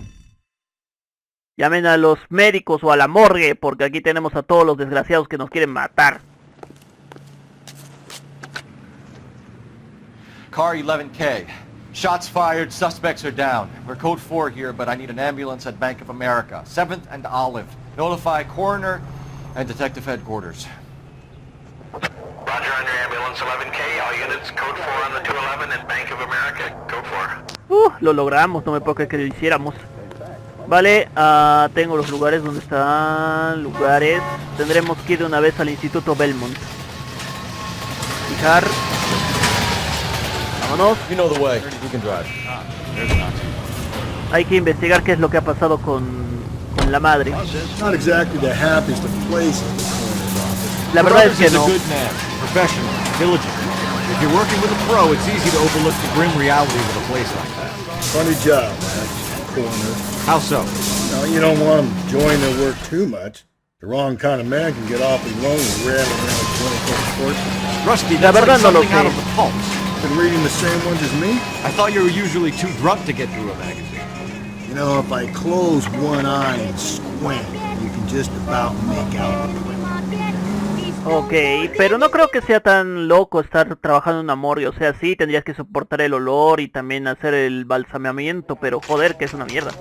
Llamen a los médicos o a la morgue, porque aquí tenemos a todos los desgraciados que nos quieren matar. Car 11K. Shots fired, suspects are down. We're code 4 here, but I need an ambulance at Bank of America. 7th and Olive. Notify coroner and detective headquarters. Roger, on your ambulance 11K. All units, code 4 on the 211 at Bank of America. Code 4. Lo logramos, no me puedo creer que lo hiciéramos. Vale, tengo los lugares donde están lugares. Tendremos que ir de una vez al Instituto Belmont. Fijar. Vámonos. You know the way. You can drive. Hay que investigar qué es lo que ha pasado con la madre. Not exactly the happiest of places. La verdad es que no. If you're working with a pro, it's easy to overlook the grim reality of a place like that. Funny job, man. Coroner. How so? No, you don't want them enjoying their work too much. The wrong kind of man can get awfully lonely rattling around 24 courses. Rusty, that's like something out of the pulp. Been reading the same ones as me? I thought you were usually too drunk to get through a magazine. You know, if I close one eye and squint, you can just about make out the play. Ok, pero no creo que sea tan loco estar trabajando en una morgue. O sea, sí, tendrías que soportar el olor y también hacer el balsameamiento, pero joder, que es una mierda.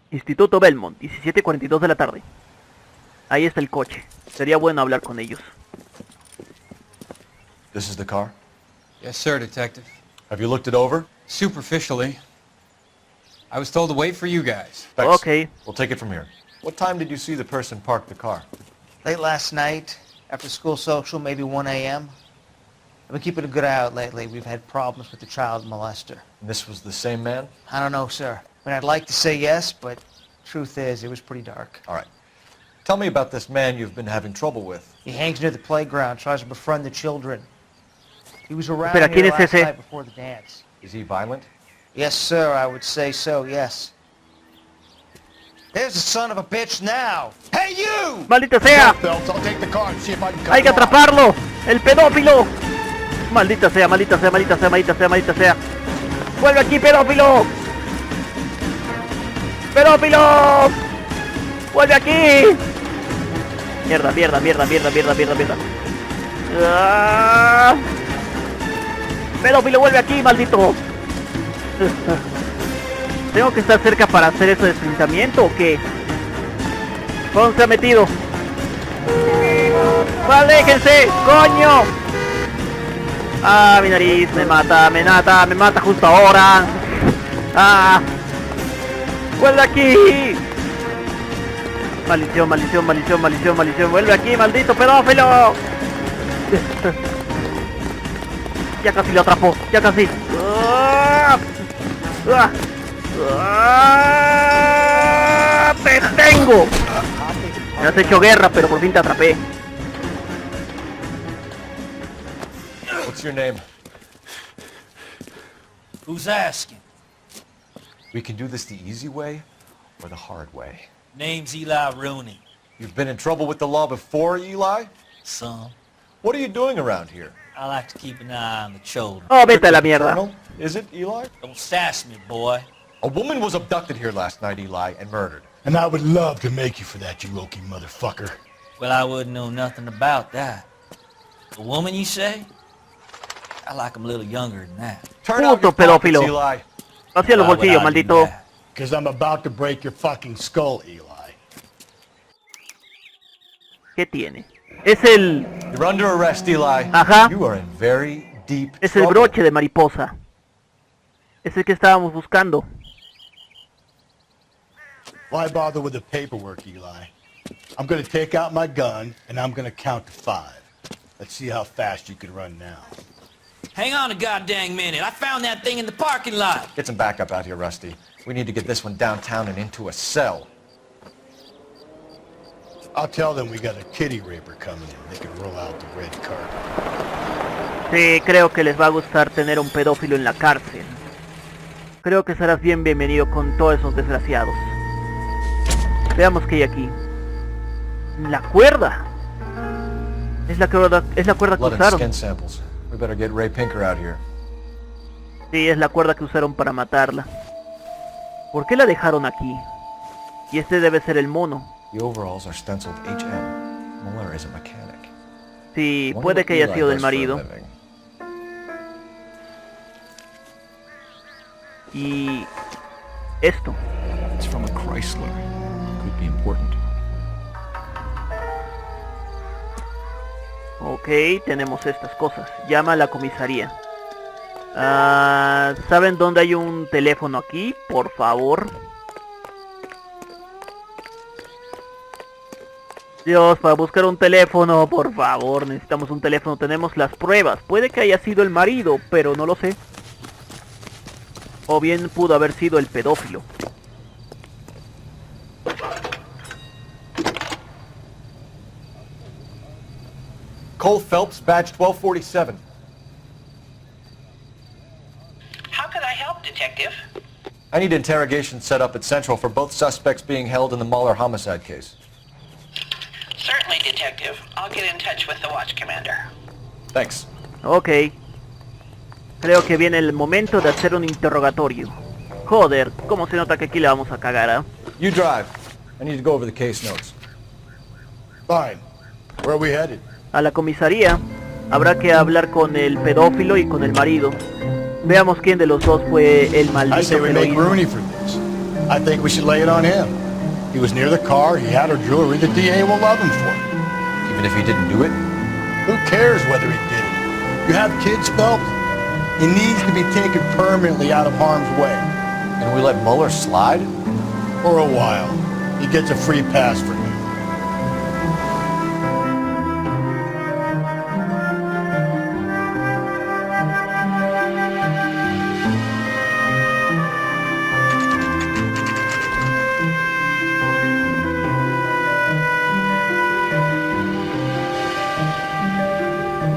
Instituto Belmont, 17:42 de la tarde. Ahí está el coche. Sería bueno hablar con ellos. This is the car? Yes, sir, Detective. Have you looked it over? Superficially. I was told to wait for you guys. Thanks. Okay. We'll take it from here. What time did you see the person park the car? Late last night, after school social, maybe 1 a.m. I've been keeping a good eye out lately. We've had problems with the child molester. And this was the same man? I don't know, sir. I mean, I'd like to say yes, but truth is, it was pretty dark. All right. Tell me about this man you've been having trouble with. He hangs near the playground, tries to befriend the children. He was around Espera, ¿quién here es last ese? night before the dance. Is he violent? Yes, sir, I would say so, yes. There's the son of a bitch now. Hey, you! ¡Maldita sea! ¡Hay que atraparlo! ¡El pedófilo! ¡Maldita sea, maldita sea, maldita sea, maldita sea, maldita sea! ¡Vuelve aquí, pedófilo! ¡Pedófilo! ¡Vuelve aquí! Mierda, mierda, mierda, mierda, mierda, mierda, mierda. ¡Ah! ¡Pedófilo, vuelve aquí, maldito! ¿Tengo que estar cerca para hacer eso de deslizamiento o qué? ¿Dónde se ha metido? ¡Aléjense! ¡Coño! ¡Ah, mi nariz! Me mata, me mata, me mata justo ahora. ¡Ah! ¡Vuelve aquí! Maldición, maldición, maldición, maldición, maldición. ¡Vuelve aquí, maldito pedófilo! Ya casi lo atrapó, ya casi. ¡Ah! ¡Ah! ¡Ah! ¡Te tengo! Me has hecho guerra, pero por fin te atrapé. What's your name? Who's asking? We can do this the easy way or the hard way. Name's Eli Rooney. You've been in trouble with the law before, Eli? Some. What are you doing around here? I like to keep an eye on the children. Oh, vete a la mierda. Colonel, is it, Eli? Don't sass me, boy. A woman was abducted here last night, Eli, and murdered. And I would love to make you for that, you Loki motherfucker. Well, I wouldn't know nothing about that. A woman, you say? I like them a little younger than that. Turn out your pedófilo. pockets, Eli. Hacia los Why would bolsillos, I do maldito. that? Because I'm about to break your fucking skull, Eli. ¿Qué tiene? Es el... You're under arrest, Eli. Ajá. You are in very deep Es el trouble. broche de mariposa. Es el que estábamos buscando. Why bother with the paperwork, Eli? I'm gonna take out my gun, and I'm gonna count to 5. Let's see how fast you can run now. Hang on a goddamn minute. I found that thing in the parking lot. Get some backup out here, Rusty. We need to get this one downtown and into a cell. I'll tell them we got a kitty raper coming in. They can roll out the red carpet. Sí, creo que les va a gustar tener un pedófilo en la cárcel. Creo que serás bienvenido con todos esos desgraciados. Veamos qué hay aquí. La cuerda. Es la cuerda que Blood and usaron. skin samples. We better get Ray Pinker out here. Sí, es la cuerda que usaron para matarla. ¿Por qué la dejaron aquí? Y este debe ser el mono. The overalls are stenciled HM. Mueller is a mechanic. Sí, Wonder puede what que haya Eli sido del does for a marido. living. Y... esto. It's from a Chrysler. Could be important. Ok, tenemos estas cosas. Llama a la comisaría. ¿Saben dónde hay un teléfono aquí? Por favor. Dios, para buscar un teléfono, por favor, necesitamos un teléfono. Tenemos las pruebas. Puede que haya sido el marido, pero no lo sé. O bien pudo haber sido el pedófilo. Cole Phelps, badge 1247. How could I help, Detective? I need interrogation set up at Central for both suspects being held in the Mahler homicide case. Certainly, Detective. I'll get in touch with the watch commander. Thanks. Ok. Creo que viene el momento de hacer un interrogatorio. Joder, cómo se nota que aquí le vamos a cagar, ¿eh? You drive. I need to go over the case notes. Fine. Where are we headed? A la comisaría. Habrá que hablar con el pedófilo y con el marido. Veamos quién de los dos fue el I maldito say we que lo make hizo. Rooney for this. I think we should lay it on him. He was near the car, he had her jewelry, the DA will love him for it. Even if he didn't do it? Who cares whether he did it? You have kids, Phelps? He needs to be taken permanently out of harm's way. And we let Mueller slide? For a while. He gets a free pass for me.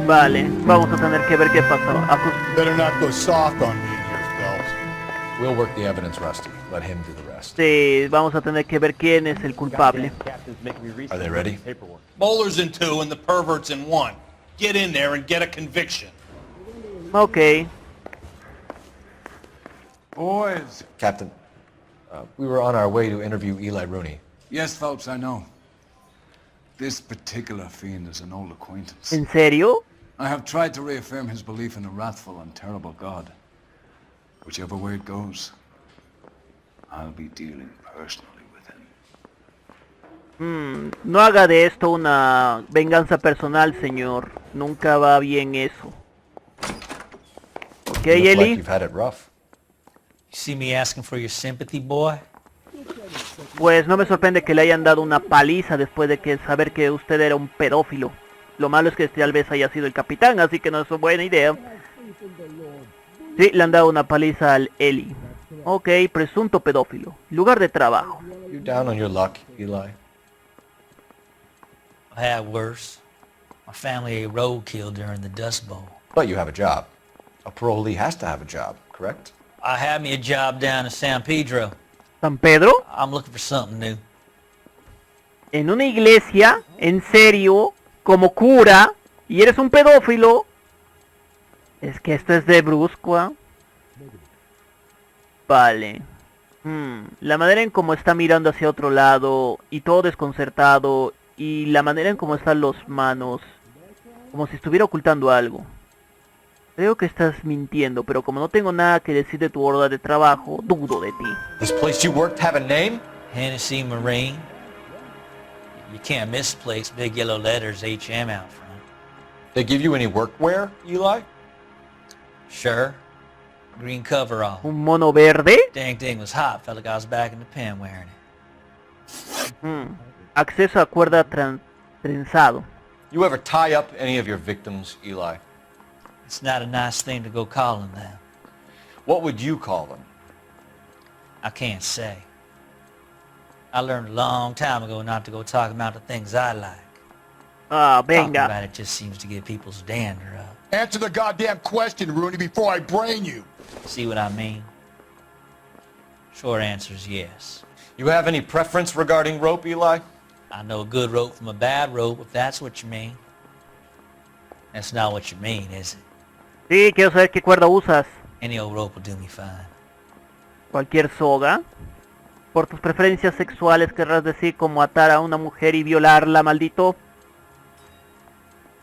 Vale, vamos a tener que ver qué pasó. Better not go soft on me in here, Phelps. We'll work the evidence, Rusty. Let him do the rest. Sí, vamos a tener que ver quién es el culpable. Are they ready? Mueller's in 2 and the pervert's in 1. Get in there and get a conviction. Ok. Boys. Captain, we were on our way to interview Eli Rooney. Yes, Phelps, I know. This particular fiend is an old acquaintance. ¿En serio? I have tried to reaffirm his belief in a wrathful and terrible God. Whichever way it goes, I'll be dealing personally with him. No haga de esto una venganza personal, señor. Nunca va bien eso. Ok, You look Eli. like you've had it rough. You see me asking for your sympathy, boy? Pues no me sorprende que le hayan dado una paliza después de que saber que usted era un pedófilo. Lo malo es que tal vez haya sido el capitán, así que no es una buena idea. Sí, le han dado una paliza al Eli. Ok, presunto pedófilo. Lugar de trabajo. You down on your luck, Eli? I had worse. My family ate roadkill during the Dust Bowl. But you have a job. A parolee has to have a job, correct? I had me a job down in San Pedro. ¿San Pedro? I'm looking for something new. En una iglesia, en serio, como cura, y eres un pedófilo. Es que esto es de brusco, ¿eh? Vale. La manera en cómo está mirando hacia otro lado, y todo desconcertado, y la manera en cómo están las manos, como si estuviera ocultando algo. Creo que estás mintiendo, pero como no tengo nada que decir de tu hora de trabajo, dudo de ti. This place you worked have a name? Hennessy Marine. You can't misplace big yellow letters HM out front. They give you any workwear, Eli? Sure. Green coverall. ¿Un mono verde? Dang thing was hot. Felt like I was back in the pen wearing it. Acceso a cuerda trenzado. You ever tie up any of your victims, Eli? It's not a nice thing to go calling them. What would you call them? I can't say. I learned a long time ago not to go talking about the things I like. Ah, Talking venga. about it just seems to get people's dander up. Answer the goddamn question, Rooney, before I brain you. See what I mean? Short answer is yes. You have any preference regarding rope, Eli? I know a good rope from a bad rope, if that's what you mean. That's not what you mean, is it? Sí, quiero saber qué cuerda usas. Any old rope will do me fine. Cualquier soga. Por tus preferencias sexuales querrás decir como atar a una mujer y violarla, maldito.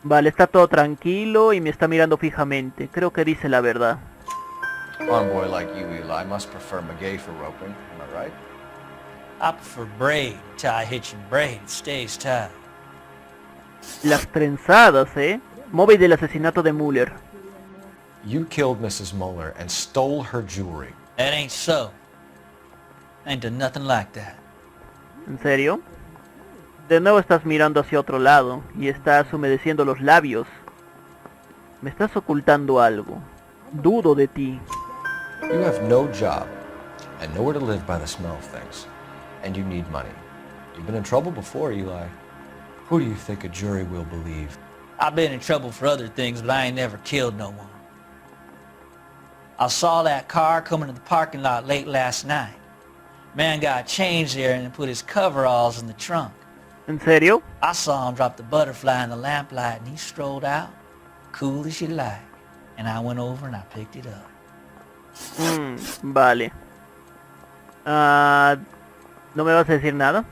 Vale, está todo tranquilo y me está mirando fijamente. Creo que dice la verdad. Farm boy like you, Eli, must prefer McGay for roping. Am I right? I prefer braid. Tie hitching braid. It stays tied. Las trenzadas, Móvil del asesinato de Mueller. You killed Mrs. Mueller and stole her jewelry. That ain't so. I ain't done nothing like that. ¿En serio? De nuevo estás mirando hacia otro lado y estás humedeciendo los labios. Me estás ocultando algo. Dudo de ti. You have no job and nowhere to live by the smell of things. And you need money. You've been in trouble before, Eli. Who do you think a jury will believe? I've been in trouble for other things, but I ain't never killed no one. I saw that car coming to the parking lot late last night. Man got changed there and put his coveralls in the trunk. ¿En serio? I saw him drop the butterfly in the lamplight and he strolled out, cool as you like. And I went over and I picked it up. Vale. ¿No me vas a decir nada?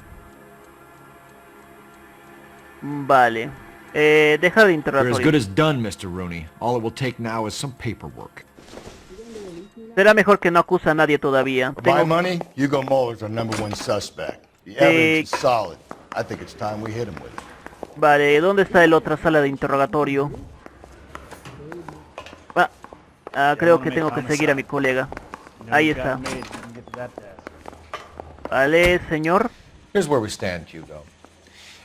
Vale. Deja de You're as interrogatorio. good as done, Mr. Rooney. All it will take now is some paperwork. Será mejor que no acusa a nadie todavía. For my money, Hugo Muller's our #1 suspect. The evidence is solid. I think it's time we hit him with it. Vale, ¿dónde está la otra sala de interrogatorio? Creo que tengo que seguir a mi colega. Ahí está. Vale, señor. Here's where we stand, Hugo.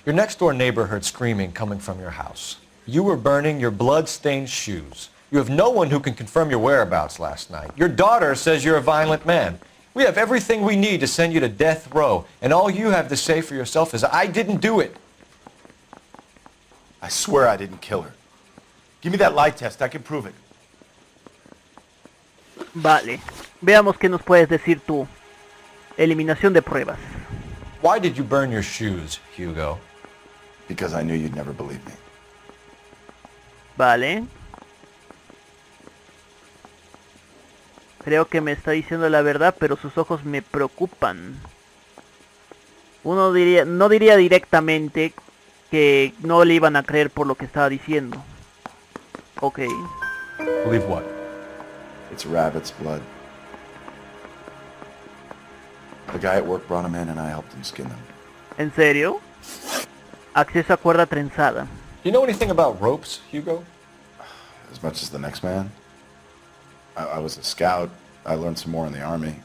Your next-door neighbor heard screaming coming from your house. You were burning your blood-stained shoes. You have no one who can confirm your whereabouts last night. Your daughter says you're a violent man. We have everything we need to send you to death row, and all you have to say for yourself is, I didn't do it. I swear I didn't kill her. Give me that lie test, I can prove it. Vale. Veamos qué nos puedes decir tú. Eliminación de pruebas. Why did you burn your shoes, Hugo? Because I knew you'd never believe me. Vale. Creo que me está diciendo la verdad, pero sus ojos me preocupan. Uno diría, no diría directamente que no le iban a creer por lo que estaba diciendo. Ok. Believe what? It's rabbit's blood. The guy at work brought him in and I helped him skin them. ¿En serio? Acceso a cuerda trenzada. Do you know anything about ropes, Hugo? As much as the next man. I was a scout. I learned some more in the army.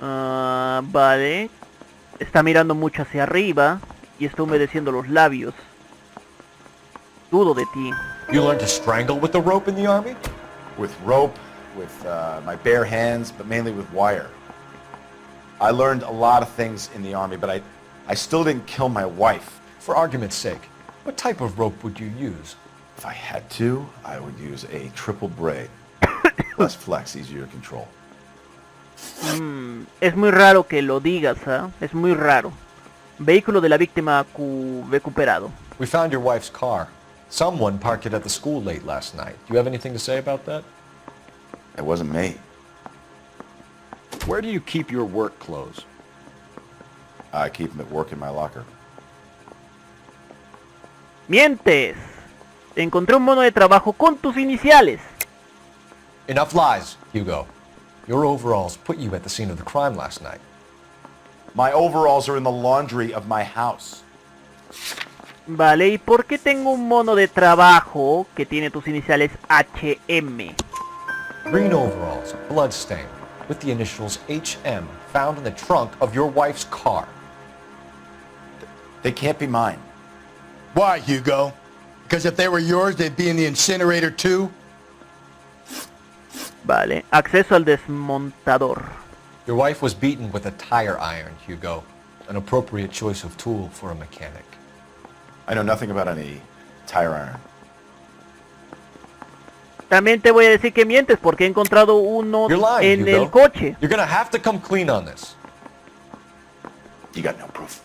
Vale. Está mirando mucho hacia arriba y está humedeciendo los labios. Dudo de ti. You learned to strangle with the rope in the army? With rope, with my bare hands, but mainly with wire. I learned a lot of things in the army, but I still didn't kill my wife. For argument's sake, what type of rope would you use? If I had to, I would use a triple braid. Less flex, easier to control. Es muy raro que lo digas, ¿eh? Es muy raro. Vehículo de la víctima recuperado. We found your wife's car. Someone parked it at the school late last night. Do you have anything to say about that? It wasn't me. Where do you keep your work clothes? I keep them at work in my locker. Mientes. Encontré un mono de trabajo con tus iniciales. Enough lies, Hugo. Your overalls put you at the scene of the crime last night. My overalls are in the laundry of my house. Vale, ¿y por qué tengo un mono de trabajo que tiene tus iniciales HM? Green overalls, bloodstained, with the initials HM, found in the trunk of your wife's car. They can't be mine. Why, Hugo? Because if they were yours, they'd be in the incinerator too? Vale, acceso al desmontador. Your wife was beaten with a tire iron, Hugo. An appropriate choice of tool for a mechanic. I know nothing about any tire iron. También te voy a decir que mientes porque he encontrado uno en el coche. You're gonna have to come clean on this. You got no proof.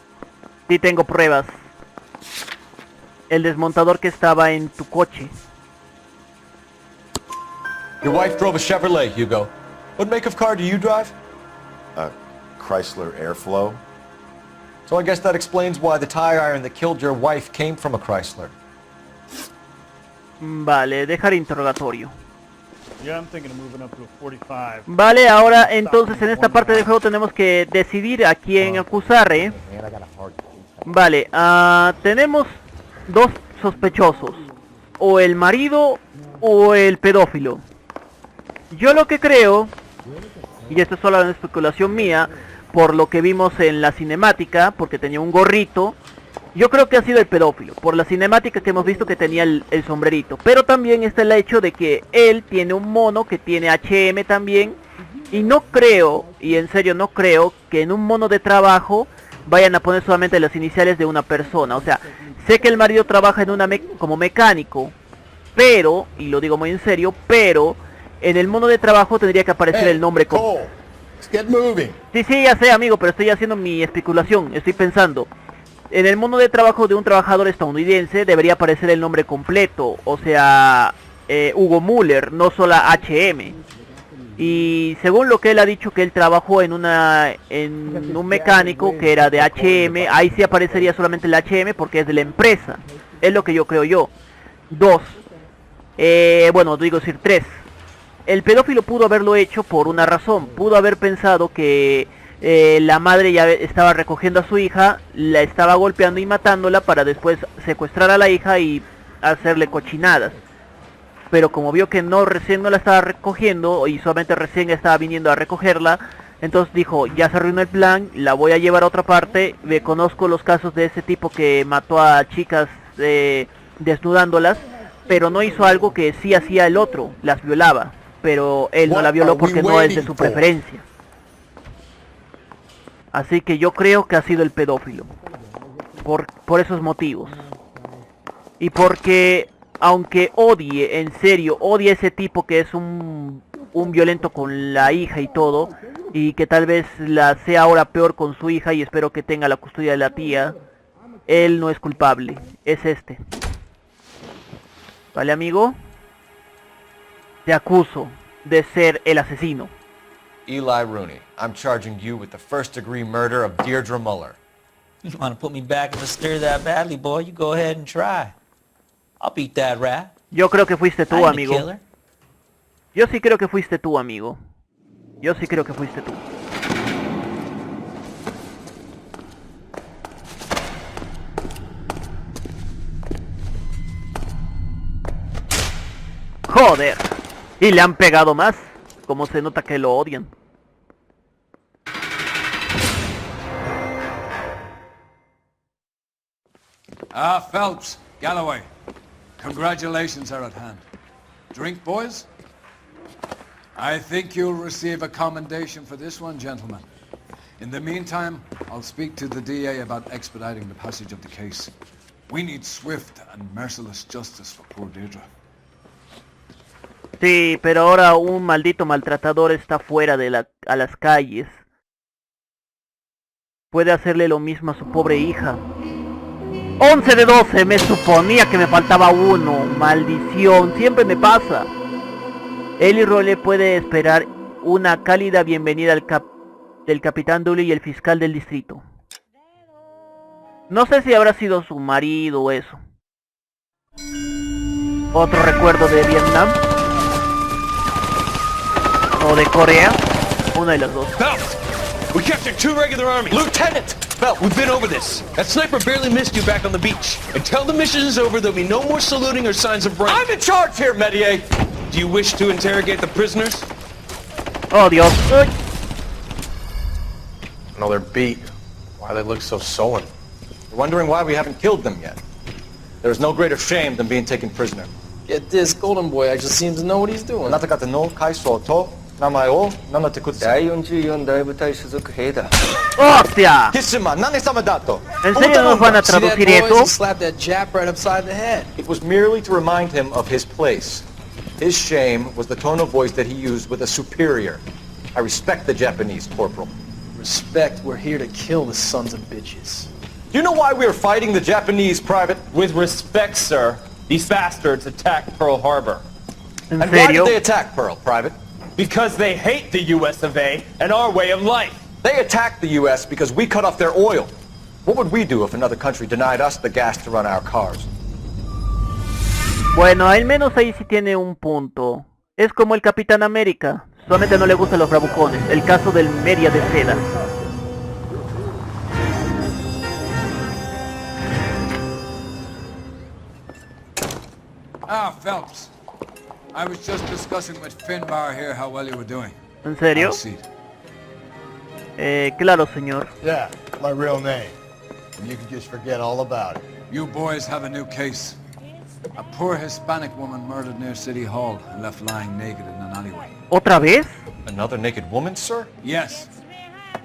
Sí tengo pruebas. El desmontador que estaba en tu coche. Your wife drove a Chevrolet, Hugo. What make of car do you drive? A Chrysler Airflow. So I guess that explains why the tire iron that killed your wife came from a Chrysler. Vale, dejar interrogatorio. Yeah, I'm thinking of moving up to a 45. Vale, ahora entonces en esta parte del juego tenemos que decidir a quién acusar, ¿eh? Vale, tenemos dos sospechosos. O el marido o el pedófilo. Yo lo que creo, y esto es solo una especulación mía, por lo que vimos en la cinemática, porque tenía un gorrito, yo creo que ha sido el pedófilo, por la cinemática que hemos visto que tenía el sombrerito. Pero también está el hecho de que él tiene un mono que tiene HM también, y no creo, y en serio no creo, que en un mono de trabajo vayan a poner solamente las iniciales de una persona. O sea, sé que el marido trabaja en como mecánico, pero, y lo digo muy en serio, pero en el mundo de trabajo tendría que aparecer el nombre completo. Sí, sí, ya sé, amigo, pero estoy haciendo mi especulación, estoy pensando. En el mundo de trabajo de un trabajador estadounidense debería aparecer el nombre completo, o sea, Hugo Müller, no solo HM. Y según lo que él ha dicho, que él trabajó en un mecánico que era de HM, ahí sí aparecería solamente el HM porque es de la empresa. Es lo que yo creo yo. 2. Bueno, digo decir 3. El pedófilo pudo haberlo hecho por una razón. Pudo haber pensado que la madre ya estaba recogiendo a su hija, la estaba golpeando y matándola para después secuestrar a la hija y hacerle cochinadas. Pero como vio que recién no la estaba recogiendo y solamente recién estaba viniendo a recogerla, entonces dijo, ya se arruinó el plan, la voy a llevar a otra parte. Conozco los casos de ese tipo que mató a chicas desnudándolas, pero no hizo algo que sí hacía el otro, las violaba, pero él no la violó porque no es de su preferencia. Así que yo creo que ha sido el pedófilo, por esos motivos. Y porque aunque odie, en serio, odie a ese tipo que es un violento con la hija y todo, y que tal vez la sea ahora peor con su hija y espero que tenga la custodia de la tía, él no es culpable, es este. ¿Vale, amigo? Te acuso de ser el asesino. Eli Rooney, I'm charging you with the first-degree murder of Deirdre Muller. You want to put me back in the stir that badly, boy? You go ahead and try. I'll beat that rat. Yo creo que fuiste tú, I ain't a amigo. killer. Yo sí creo que fuiste tú, amigo. Yo sí creo que fuiste tú. Joder. Y le han pegado más. Como se nota que lo odian. Phelps, Galloway. Congratulations are at hand. Drink, boys? I think you'll receive a commendation for this one, gentlemen. In the meantime, I'll speak to the DA about expediting the passage of the case. We need swift and merciless justice for poor Deirdre. Sí, pero ahora un maldito maltratador está fuera de a las calles. Puede hacerle lo mismo a su pobre hija. 11 de 12, me suponía que me faltaba uno. Maldición, siempre me pasa. Eli Role puede esperar una cálida bienvenida del capitán Dooley y el fiscal del distrito. No sé si habrá sido su marido o eso. Otro recuerdo de Vietnam. O de Corea. Una de las dos. We captured 2 regular army. Lieutenant! Belt, we've been over this. That sniper barely missed you back on the beach. Until the mission is over, there'll be no more saluting or signs of rank. I'm in charge here, Medier! Do you wish to interrogate the prisoners? Oh, Dios. No, they're beat. Why they look so sullen? You're wondering why we haven't killed them yet. There's no greater shame than being taken prisoner. Get this, Golden Boy, I just seem to know what he's doing. ¡Hostia! ¿En serio nos van a traducir eso? Slap that Jap right upside the head. It was merely to remind him of his place. His shame was the tone of voice that he used with a superior. I respect the Japanese, Corporal. Respect, we're here to kill the sons of bitches. Do you know why we are fighting the Japanese, Private? With respect, sir, these bastards attacked Pearl Harbor. ¿En And why serio? did they attack Pearl, Private? Because they hate the US of A and our way of life. They attacked the U.S. because we cut off their oil. What would we do if another country denied us the gas to run our cars? Bueno, al menos ahí sí tiene un punto. Es como el Capitán América. Solamente no le gustan los bravucones. El caso del media de seda. Phelps. I was just discussing with Finbar here how well you were doing. ¿En serio? Claro, señor. Yeah, my real name. And you can just forget all about it. You boys have a new case. A poor Hispanic woman murdered near City Hall and left lying naked in an alleyway. ¿Otra vez? Another naked woman, sir? Yes.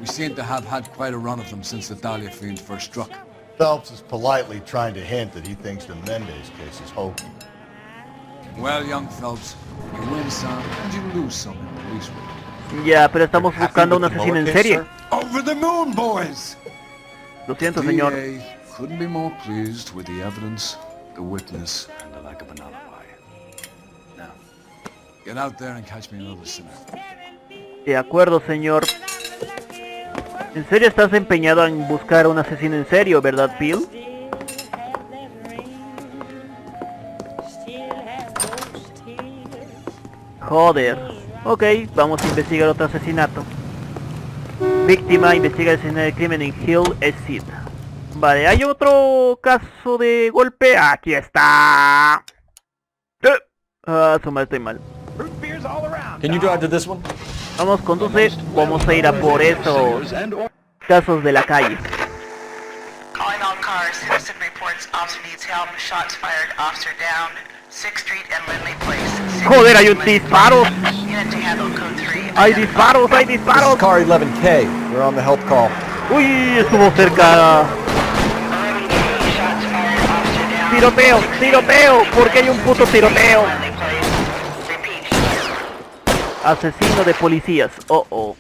We seem to have had quite a run of them since the Dahlia fiend first struck. Phelps is politely trying to hint that he thinks the Mendez case is hokey. Well, young Phelps, you win some and you lose some in police work. Ya, pero estamos buscando un asesino en serie. Over the moon, boys! Lo siento, señor. DA couldn't be more pleased with the evidence, the witness, and the lack of an alibi. Now, get out there and catch me another sinner. De acuerdo, señor. ¿En serio estás empeñado en buscar un asesino en serio, verdad, Phil? Joder. Ok, vamos a investigar otro asesinato. Víctima, investiga el escenario del crimen en Hill Exit. Vale, hay otro caso de golpe. Aquí está. Su madre, estoy mal. Can you drive to this one? Vamos, conduce. Vamos a ir a por esos casos de la calle. Calling all cars. Citizen reports officer needs help. Shots fired. Officer down. 6th Street and Lindley Place. Joder, hay un disparo. Unit to handle code 3. Hay disparos, hay disparos. Car 11K. We're on the help call. Uy, estuvo cerca. Tiroteo, tiroteo. ¿Por qué hay un puto tiroteo? Asesino de policías. Oh, oh.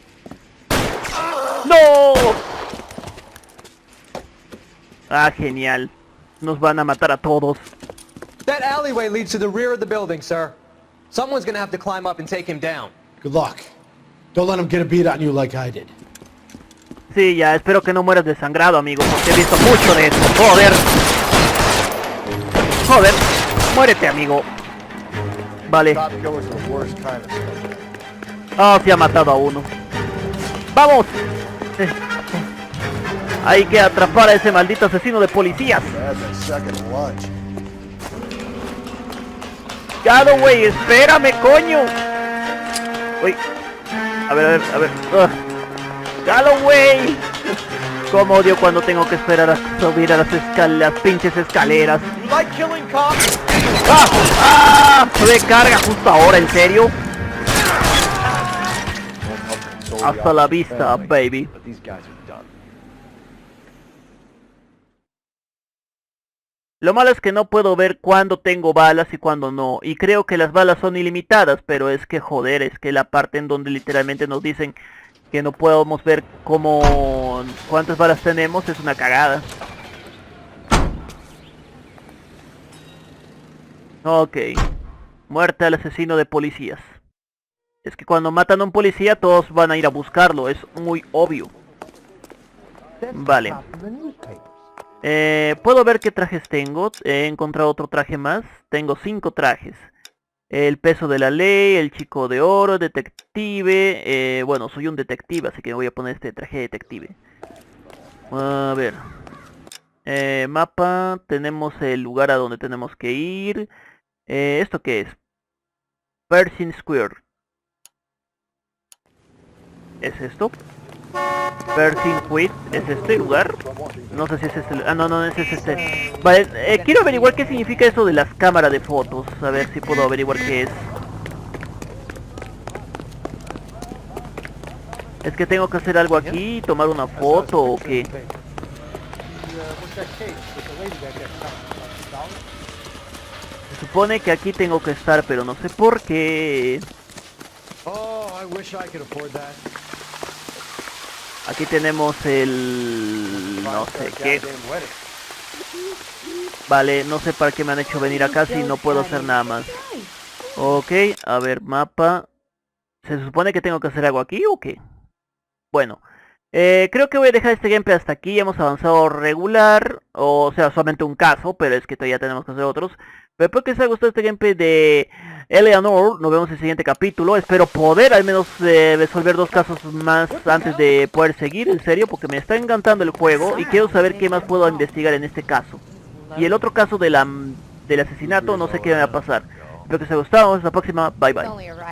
¡No! Ah, genial. Nos van a matar a todos. That alleyway leads to the rear of the building, sir. Someone's gonna have to climb up and take him down. Good luck. Don't let him get a beat on you like I did. Sí, ya, espero que no mueras desangrado, amigo, porque he visto mucho de esto. Joder. Joder. Muérete, amigo. Vale. Ah, se ha matado a uno. ¡Vamos! Hay que atrapar a ese maldito asesino de policías. Galloway, espérame, coño. Uy. A ver. Galloway. Cómo odio cuando tengo que esperar a subir a las pinches escaleras. ¡Ah! Recarga justo ahora, ¿en serio? Hasta la vista, baby. Lo malo es que no puedo ver cuándo tengo balas y cuándo no. Y creo que las balas son ilimitadas, pero es que joder, es que la parte en donde literalmente nos dicen que no podemos ver cuántas balas tenemos es una cagada. Ok. Muerte al asesino de policías. Es que cuando matan a un policía todos van a ir a buscarlo, es muy obvio. Vale. Puedo ver qué trajes tengo. He encontrado otro traje más. Tengo 5 trajes. El peso de la ley, el chico de oro, detective. Bueno, soy un detective, así que me voy a poner este traje de detective. A ver. Mapa. Tenemos el lugar a donde tenemos que ir. ¿Esto qué es? Pershing Square. ¿Es esto? Pershing Quid, ¿es este lugar? No sé si es este. Ah, no, es este. Vale, quiero averiguar qué significa eso de las cámaras de fotos. A ver si puedo averiguar qué es. Es que tengo que hacer algo aquí, tomar una foto o qué. Se supone que aquí tengo que estar, pero no sé por qué. Aquí tenemos el... no sé qué. Vale, no sé para qué me han hecho venir acá si no puedo hacer nada más. Ok, a ver, mapa. ¿Se supone que tengo que hacer algo aquí o qué? Bueno, creo que voy a dejar este gameplay hasta aquí. Hemos avanzado regular, o sea, solamente un caso, pero es que todavía tenemos que hacer otros. Pero espero que les haya gustado este gameplay de L.A Noire. Nos vemos en el siguiente capítulo. Espero poder al menos resolver 2 casos más antes de poder seguir, en serio, porque me está encantando el juego y quiero saber qué más puedo investigar en este caso. Y el otro caso del asesinato, no sé qué va a pasar. Espero que les haya gustado. Hasta la próxima. Bye bye.